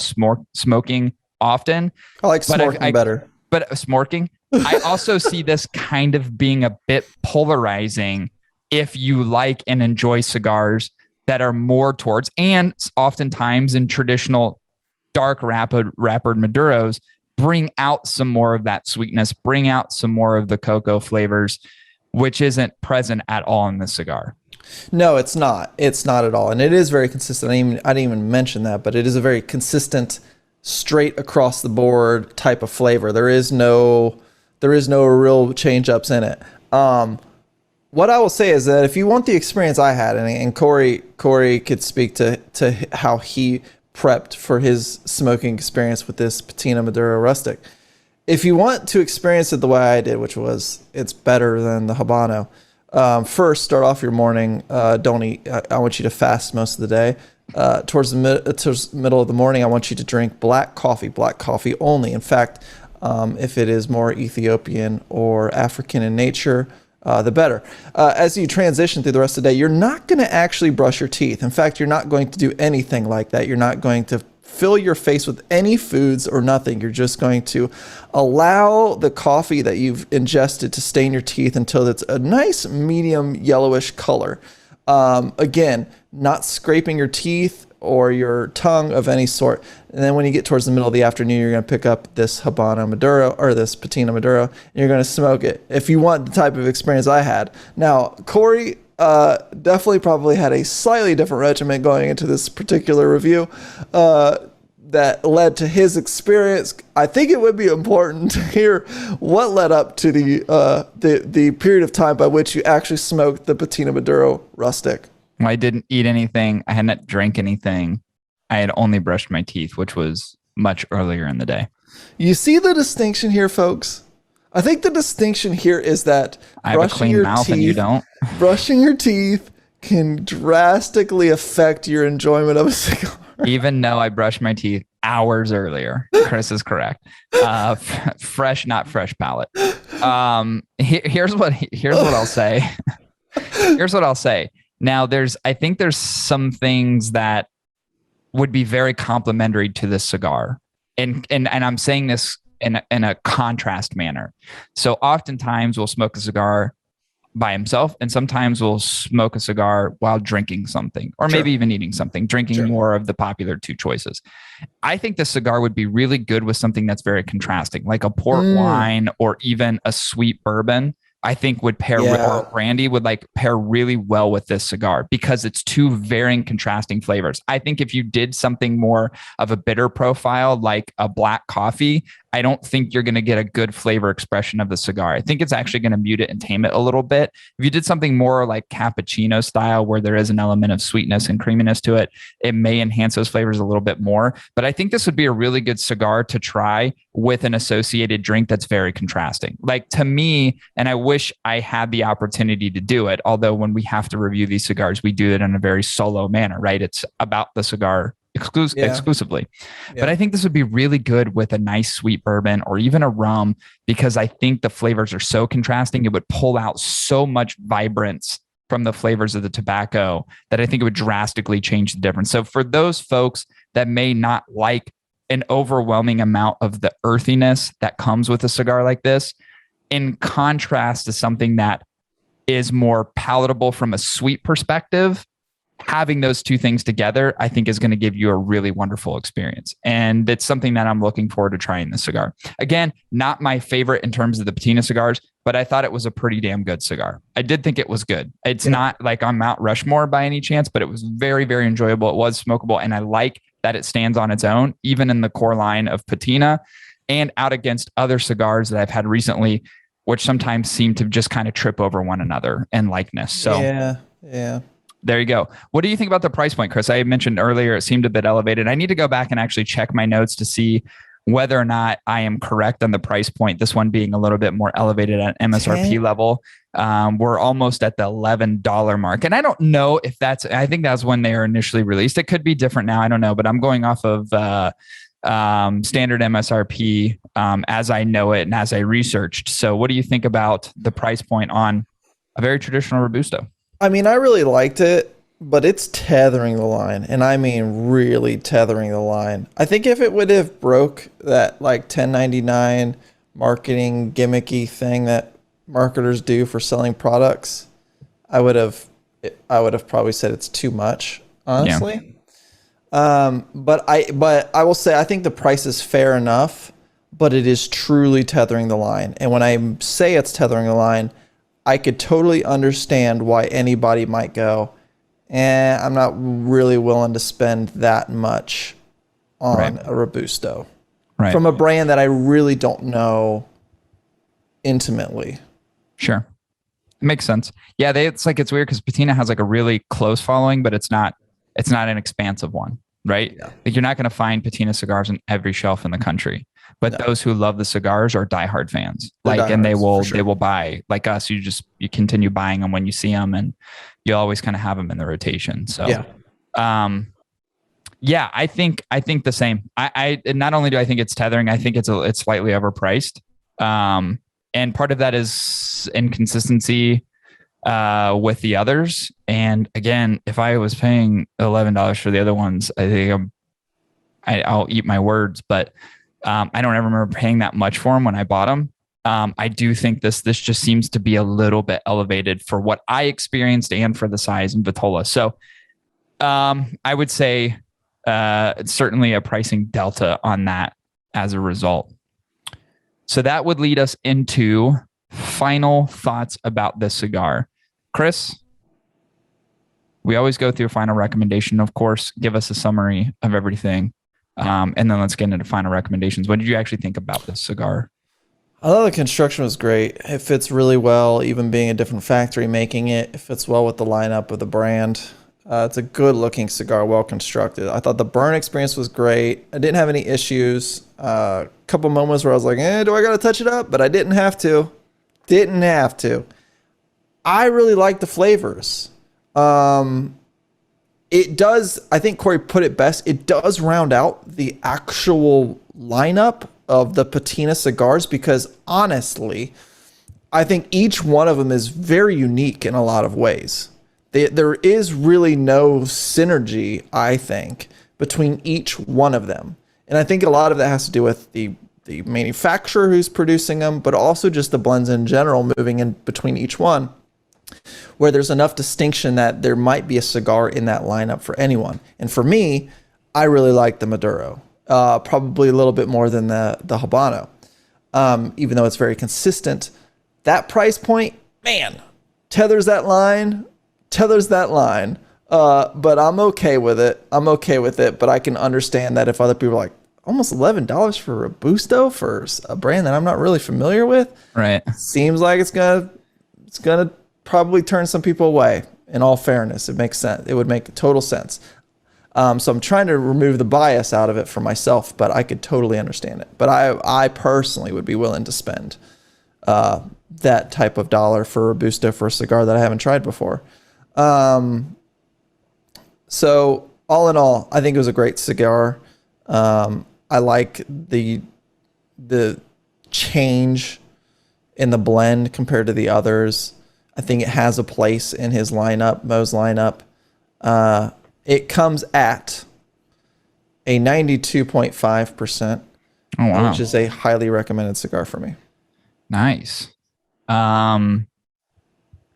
smoking often. I like smoking better. But smoking, I also see this kind of being a bit polarizing if you like and enjoy cigars that are more towards, and oftentimes in traditional dark wrappered Maduros, bring out some more of that sweetness, bring out some more of the cocoa flavors, which isn't present at all in this cigar. No, it's not. It's not at all. And it is very consistent. I didn't even mention that, but it is a very consistent, straight across the board type of flavor. There is no real change ups in it. What I will say is that if you want the experience I had, and Cory could speak to how he prepped for his smoking experience with this Patina Maduro Rustic. If you want to experience it the way I did, which was, it's better than the Habano. First, start off your morning. Don't eat. I want you to fast most of the day. Towards the middle of the morning, I want you to drink black coffee only. In fact, If it is more Ethiopian or African in nature, the better. As you transition through the rest of the day, you're not going to actually brush your teeth. In fact, you're not going to do anything like that. You're not going to fill your face with any foods or nothing. You're just going to allow the coffee that you've ingested to stain your teeth until it's a nice medium yellowish color. Again, not scraping your teeth or your tongue of any sort. And then when you get towards the middle of the afternoon, you're going to pick up this Habano Maduro or this Patina Maduro, and you're going to smoke it if you want the type of experience I had. Now, Cory definitely probably had a slightly different regimen going into this particular review that led to his experience. I think it would be important to hear what led up to the period of time by which you actually smoked the Patina Maduro Rustic. I didn't eat anything. I hadn't drank anything. I had only brushed my teeth, which was much earlier in the day. You see the distinction here, folks? I think the distinction here is that I have a clean mouth and you don't. Brushing your teeth can drastically affect your enjoyment of a cigar. Even though I brushed my teeth hours earlier. Chris is correct. Fresh, not fresh palate. Here's what I'll say. Here's what I'll say. Now, I think there's some things that would be very complimentary to this cigar. And I'm saying this in a contrast manner. So oftentimes we'll smoke a cigar by himself, and sometimes we'll smoke a cigar while drinking something, or maybe even eating something, drinking more of the popular two choices. I think the cigar would be really good with something that's very contrasting, like a port wine or even a sweet bourbon. I think would pair or brandy would pair really well with this cigar because it's two varying contrasting flavors. I think if you did something more of a bitter profile, like a black coffee, I don't think you're going to get a good flavor expression of the cigar. I think it's actually going to mute it and tame it a little bit. If you did something more like cappuccino style, where there is an element of sweetness and creaminess to it, it may enhance those flavors a little bit more. But I think this would be a really good cigar to try with an associated drink that's very contrasting. Like, to me, and I wish I had the opportunity to do it, although when we have to review these cigars, we do it in a very solo manner, right? It's about the cigar exclusively. But I think this would be really good with a nice sweet bourbon or even a rum, because I think the flavors are so contrasting. It would pull out so much vibrance from the flavors of the tobacco that I think it would drastically change the difference. So for those folks that may not like an overwhelming amount of the earthiness that comes with a cigar like this, in contrast to something that is more palatable from a sweet perspective, having those two things together, I think, is going to give you a really wonderful experience. And it's something that I'm looking forward to trying this cigar. Again, not my favorite in terms of the Patina cigars, but I thought it was a pretty damn good cigar. I did think it was good. It's not like on Mount Rushmore by any chance, but it was very, very enjoyable. It was smokable. And I like that it stands on its own, even in the core line of Patina and out against other cigars that I've had recently, which sometimes seem to just kind of trip over one another in likeness. So yeah. There you go. What do you think about the price point, Chris? I mentioned earlier it seemed a bit elevated. I need to go back and actually check my notes to see whether or not I am correct on the price point. This one being a little bit more elevated at MSRP level. We're almost at the $11 mark. And I don't know if I think that's when they were initially released. It could be different now. I don't know, but I'm going off of standard MSRP as I know it and as I researched. So what do you think about the price point on a very traditional Robusto? I mean, I really liked it, but it's tethering the line, and I mean really tethering the line. I think if it would have broke that like 1099 marketing gimmicky thing that marketers do for selling products, I would have probably said it's too much, honestly. Yeah. But I will say I think the price is fair enough, but it is truly tethering the line. And when I say it's tethering the line, I could totally understand why anybody might go, I'm not really willing to spend that much on a Robusto from a brand that I really don't know intimately. Sure. It makes sense. Yeah. It's weird because Patina has like a really close following, but it's not an expansive one, right? Yeah. Like you're not going to find Patina cigars on every shelf in the country. But those who love the cigars are diehard fans. And they will buy, like us. You continue buying them when you see them, and you always kind of have them in the rotation. So, Yeah, I think the same. I not only do I think it's tethering, I think it's slightly overpriced. And part of that is inconsistency with the others. And again, if I was paying $11 for the other ones, I think I'll eat my words. But I don't ever remember paying that much for them when I bought them. I do think this just seems to be a little bit elevated for what I experienced and for the size in Vitola. So I would say it's certainly a pricing delta on that as a result. So that would lead us into final thoughts about this cigar. Chris, we always go through a final recommendation. Of course, give us a summary of everything. And then let's get into final recommendations. What did you actually think about this cigar? I thought the construction was great. It fits really well, even being a different factory making it. It fits well with the lineup of the brand. It's a good looking cigar, well constructed. I thought the burn experience was great. I didn't have any issues. A couple moments where I was like, do I got to touch it up? But I didn't have to. Didn't have to. I really like the flavors. It does, I think Cory put it best, it does round out the actual lineup of the Patina cigars because honestly, I think each one of them is very unique in a lot of ways. There is really no synergy, I think, between each one of them. And I think a lot of that has to do with the manufacturer who's producing them, but also just the blends in general moving in between each one, where there's enough distinction that there might be a cigar in that lineup for anyone. And for me, I really like the Maduro, probably a little bit more than the Habano, even though it's very consistent. That price point, man, tethers that line. But I'm okay with it. But I can understand that if other people are like, almost $11 for Robusto for a brand that I'm not really familiar with, right? Seems like it's gonna probably turn some people away. In all fairness, it makes sense. It would make total sense. So I'm trying to remove the bias out of it for myself, but I could totally understand it. But I personally would be willing to spend that type of dollar for Robusto for a cigar that I haven't tried before. So all in all, I think it was a great cigar. I like the change in the blend compared to the others. I think it has a place in his lineup, Mo's lineup. It comes at a 92.5%, oh, wow, which is a highly recommended cigar for me. Nice.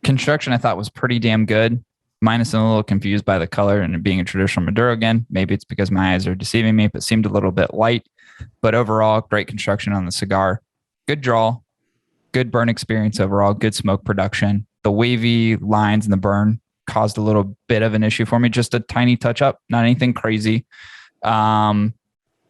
Construction I thought was pretty damn good. Minus I'm a little confused by the color and it being a traditional Maduro again. Maybe it's because my eyes are deceiving me, but seemed a little bit light. But overall, great construction on the cigar. Good draw. Good burn experience overall. Good smoke production. The wavy lines and the burn caused a little bit of an issue for me. Just a tiny touch up. Not anything crazy. I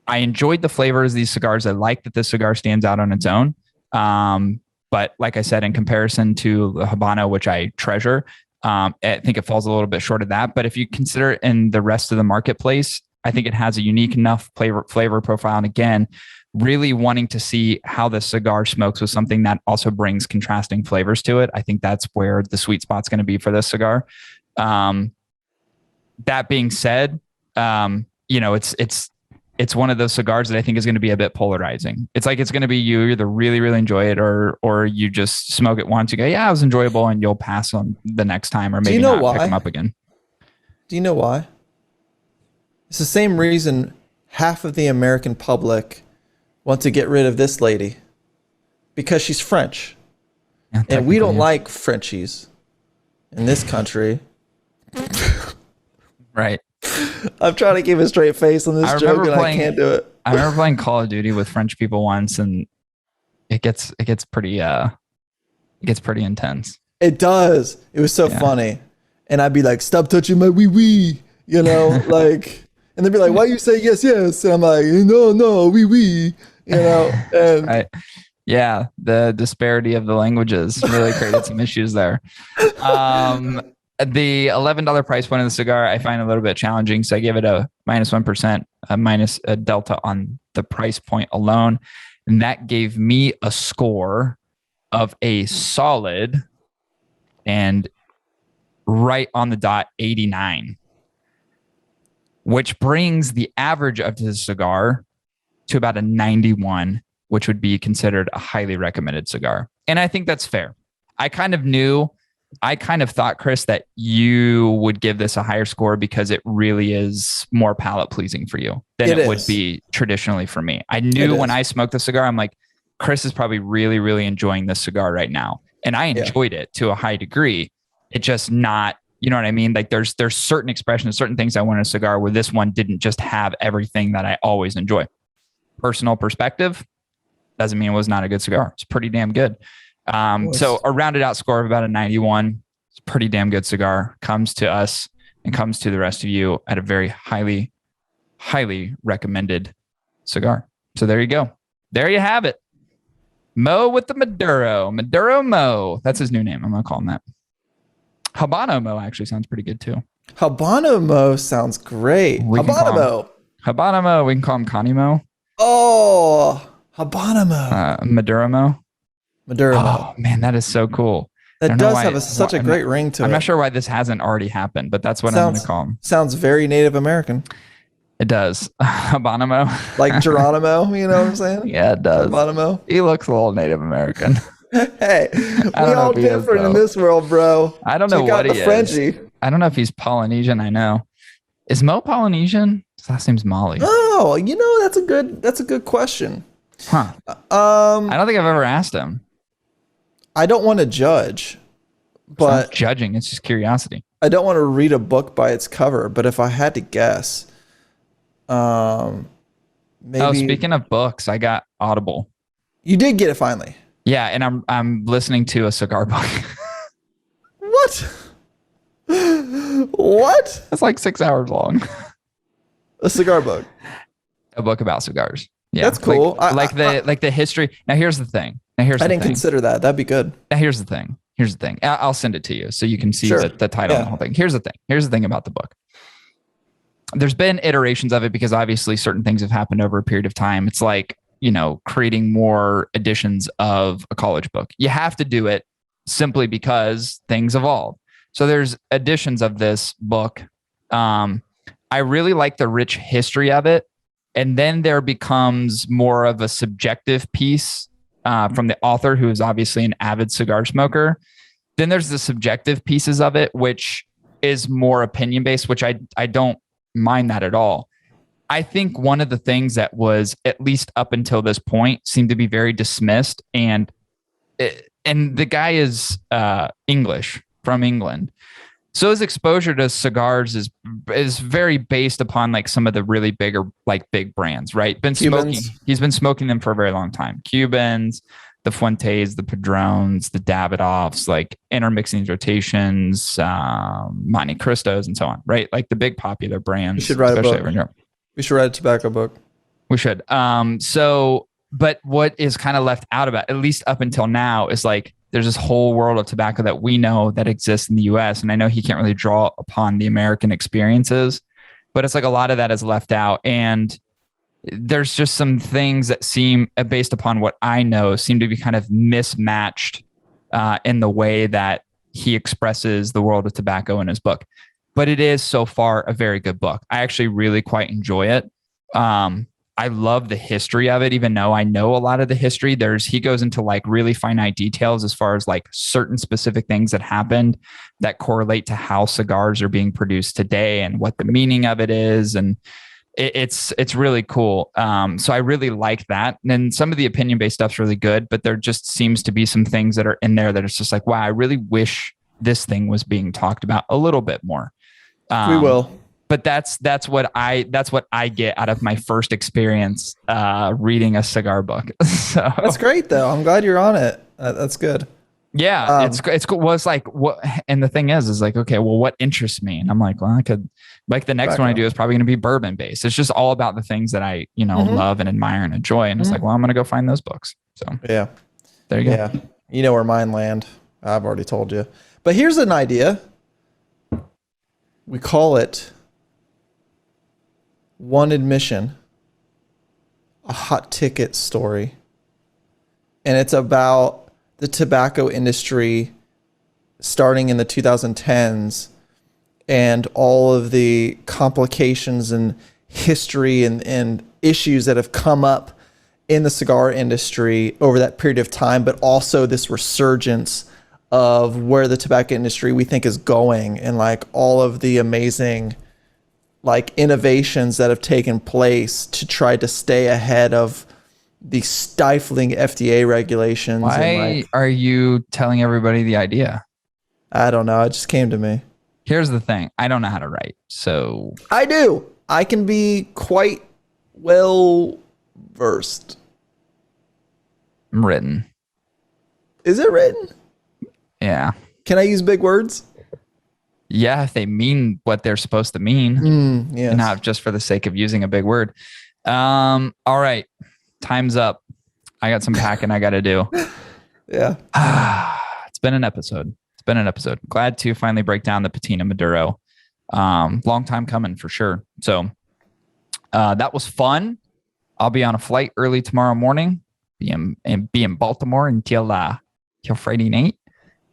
enjoyed the flavors of these cigars. I like that this cigar stands out on its own. But like I said, in comparison to the Habano, which I treasure, I think it falls a little bit short of that. But if you consider it in the rest of the marketplace, I think it has a unique enough flavor profile. And again, really wanting to see how the cigar smokes with something that also brings contrasting flavors to it. I think that's where the sweet spot's going to be for this cigar. That being said, it's one of those cigars that I think is going to be a bit polarizing. It's like, it's going to be you either really, really enjoy it or you just smoke it once, you go, yeah, it was enjoyable, and you'll pass on the next time, or maybe not pick them up again. Do you know why? It's the same reason half of the American public want to get rid of this lady, because she's French. Yeah, and we don't like Frenchies in this country. Right. I'm trying to keep a straight face on this joke, and I can't do it. I remember playing Call of Duty with French people once, and it gets pretty intense. It does. It was so funny, and I'd be like, "Stop touching my wee wee," like, and they'd be like, "Why you say yes, yes?" And I'm like, "No, wee wee," And right. Yeah, the disparity of the languages really created some issues there. The $11 price point of the cigar I find a little bit challenging, so I give it a -1%, minus a delta on the price point alone, and that gave me a score of a solid and right on the dot 89. which brings the average of the cigar to about a 91, which would be considered a highly recommended cigar. And I think that's fair. I kind of thought, Chris, that you would give this a higher score because it really is more palate pleasing for you than it would be traditionally for me. I knew when I smoked the cigar, I'm like, Chris is probably really, really enjoying this cigar right now. And I enjoyed it to a high degree. It just not, you know what I mean? Like there's certain expressions, certain things I want in a cigar where this one didn't just have everything that I always enjoy. Personal perspective doesn't mean it was not a good cigar. It's pretty damn good. So a rounded out score of about a 91. It's a pretty damn good cigar. Comes to us and comes to the rest of you at a very highly, highly recommended cigar. So there you go. There you have it. Mo with the Maduro. Maduro Mo. That's his new name. I'm going to call him that. Habano Mo actually sounds pretty good too. Habano Mo sounds great. Habano Mo. Habano Mo. We can call him Connie Mo. Oh, Habano Mo. Maduro Mo. Maduro Mo. Oh, man, that is so cool. That does have such a great ring to it. I'm not sure why this hasn't already happened, but that's what I'm going to call him. Sounds very Native American. It does. Habano. Like Geronimo, you know what I'm saying? Yeah, it does. Habano. He looks a little Native American. Hey, we all different in this world, bro. I don't know what he is. Frenchie. I don't know if he's Polynesian. I know. Is Mo Polynesian? His last name's Molly. Oh, you know, that's a good question. Huh. I don't think I've ever asked him. I don't want to judge, but it's not judging. It's just curiosity. I don't want to read a book by its cover, but if I had to guess, maybe. Oh, speaking of books, I got Audible. You did get it finally. Yeah, and I'm listening to a cigar book. What? What? It's like 6 hours long. A cigar book. A book about cigars. Yeah, that's cool. Like the history. Now here's the thing. I didn't consider that. That'd be good. Now here's the thing. I'll send it to you so you can see the title and the whole thing. Here's the thing about the book. There's been iterations of it because obviously certain things have happened over a period of time. It's like, you know, creating more editions of a college book. You have to do it simply because things evolve. So there's editions of this book. I really like the rich history of it. And then there becomes more of a subjective piece from the author, who is obviously an avid cigar smoker. Then there's the subjective pieces of it, which is more opinion based, which I don't mind that at all. I think one of the things that was, at least up until this point, seemed to be very dismissed, and the guy is English, from England. So his exposure to cigars is very based upon like some of the really big brands, right? He's been smoking them for a very long time. Cubans, the Fuentes, the Padrones, the Davidoffs, like intermixing rotations, Monte Cristos, and so on, right? Like the big popular brands. We should write a book. We should write a tobacco book. We should. But what is kind of left out about, at least up until now, is like there's this whole world of tobacco that we know that exists in the US. And I know he can't really draw upon the American experiences, but it's like a lot of that is left out. And there's just some things that seem, based upon what I know, seem to be kind of mismatched in the way that he expresses the world of tobacco in his book. But it is so far a very good book. I actually really quite enjoy it. I love the history of it, even though I know a lot of the history. He goes into like really finite details as far as like certain specific things that happened that correlate to how cigars are being produced today and what the meaning of it is. And it's really cool. So I really like that. And then some of the opinion-based stuff's really good, but there just seems to be some things that are in there that it's just like, wow, I really wish this thing was being talked about a little bit more. We will. But that's what I get out of my first experience reading a cigar book. So that's great, though. I'm glad you're on it. That's good. Yeah, it's cool. Well, it's like what, and the thing is like, okay, well, what interests me? And I'm like, well, I could, like, the next one I do is probably going to be bourbon based. It's just all about the things that I, love and admire and enjoy. And it's like, well, I'm going to go find those books. So yeah, there you go. Yeah, you know where mine land. I've already told you. But here's an idea. We call it One Admission, a hot ticket story. And it's about the tobacco industry starting in the 2010s and all of the complications and history and issues that have come up in the cigar industry over that period of time, but also this resurgence of where the tobacco industry we think is going, and like all of the amazing like innovations that have taken place to try to stay ahead of the stifling FDA regulations. Why are you telling everybody the idea? I don't know. It just came to me. Here's the thing. I don't know how to write. So I do. I can be quite well versed. Written. Is it written? Yeah. Can I use big words? Yeah, if they mean what they're supposed to mean. Yes. Not just for the sake of using a big word. All right. Time's up. I got some packing I got to do. Yeah. It's been an episode. Glad to finally break down the Patina Maduro. Long time coming for sure. So that was fun. I'll be on a flight early tomorrow morning. Be in Baltimore until Friday night,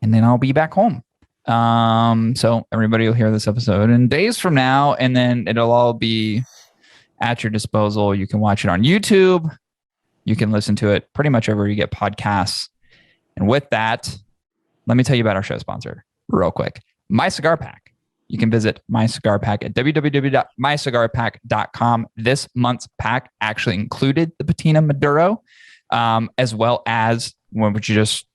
and then I'll be back home. So everybody will hear this episode in days from now, and then it'll all be at your disposal. You can watch it on YouTube. You can listen to it pretty much everywhere you get podcasts. And with that, let me tell you about our show sponsor real quick. My Cigar Pack. You can visit My Cigar Pack at www.mycigarpack.com. This month's pack actually included the Patina Maduro, as well as one which you just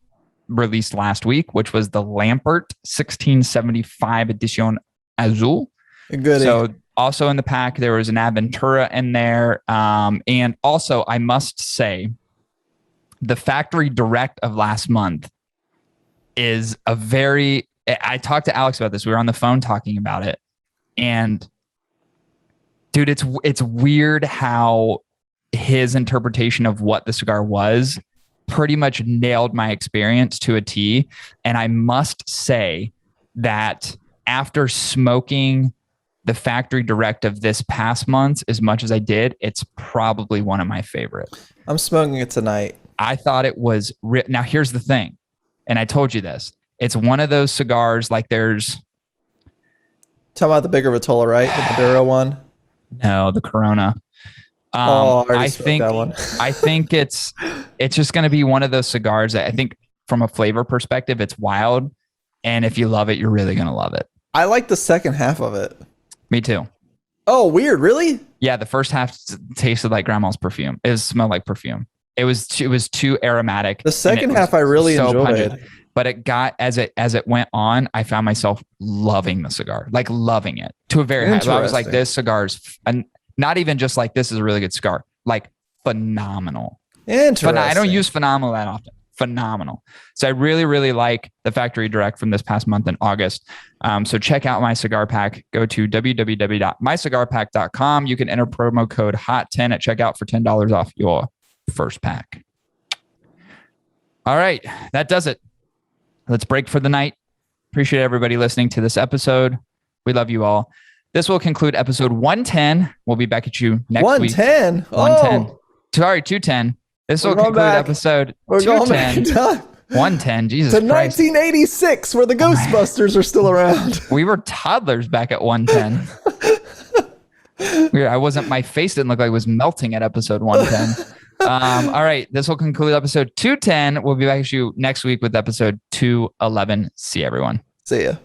released last week, which was the Lampert 1675 Edition Azul. Goodie. So also in the pack, there was an Aventura in there. And also, I must say, the factory direct of last month is a very... I talked to Alex about this. We were on the phone talking about it. And dude, it's weird how his interpretation of what the cigar was pretty much nailed my experience to a T. And I must say that after smoking the factory direct of this past month as much as I did, it's probably one of my favorite. I'm smoking it tonight. I thought it was... Now, here's the thing. And I told you this. It's one of those cigars like there's... Talking about the bigger Vitola, right? The Maduro one? No, the Corona. I think that one. I think it's just going to be one of those cigars that I think from a flavor perspective, it's wild. And if you love it, you're really going to love it. I like the second half of it. Me too. Oh, weird. Really? Yeah. The first half tasted like grandma's perfume. It smelled like perfume. It was too aromatic. The second half I really enjoyed. Pungent. But it got, as it went on, I found myself loving the cigar, like loving it to a very high. I was like, this cigar's, and not even just like, this is a really good cigar, like phenomenal. Interesting. I don't use phenomenal that often. Phenomenal. So I really, really like the factory direct from this past month in August. So check out My Cigar Pack. Go to www.mycigarpack.com. You can enter promo code HOT10 at checkout for $10 off your first pack. All right. That does it. Let's break for the night. Appreciate everybody listening to this episode. We love you all. This will conclude episode 110. We'll be back at you next 110? week. 110. Sorry, 210. This will conclude episode 210. 110. Jesus to Christ. 1986, where the Ghostbusters are still around. We were toddlers back at 110. My face didn't look like it was melting at episode 110. All right. This will conclude episode 210. We'll be back to you next week with episode 211. See everyone. See ya.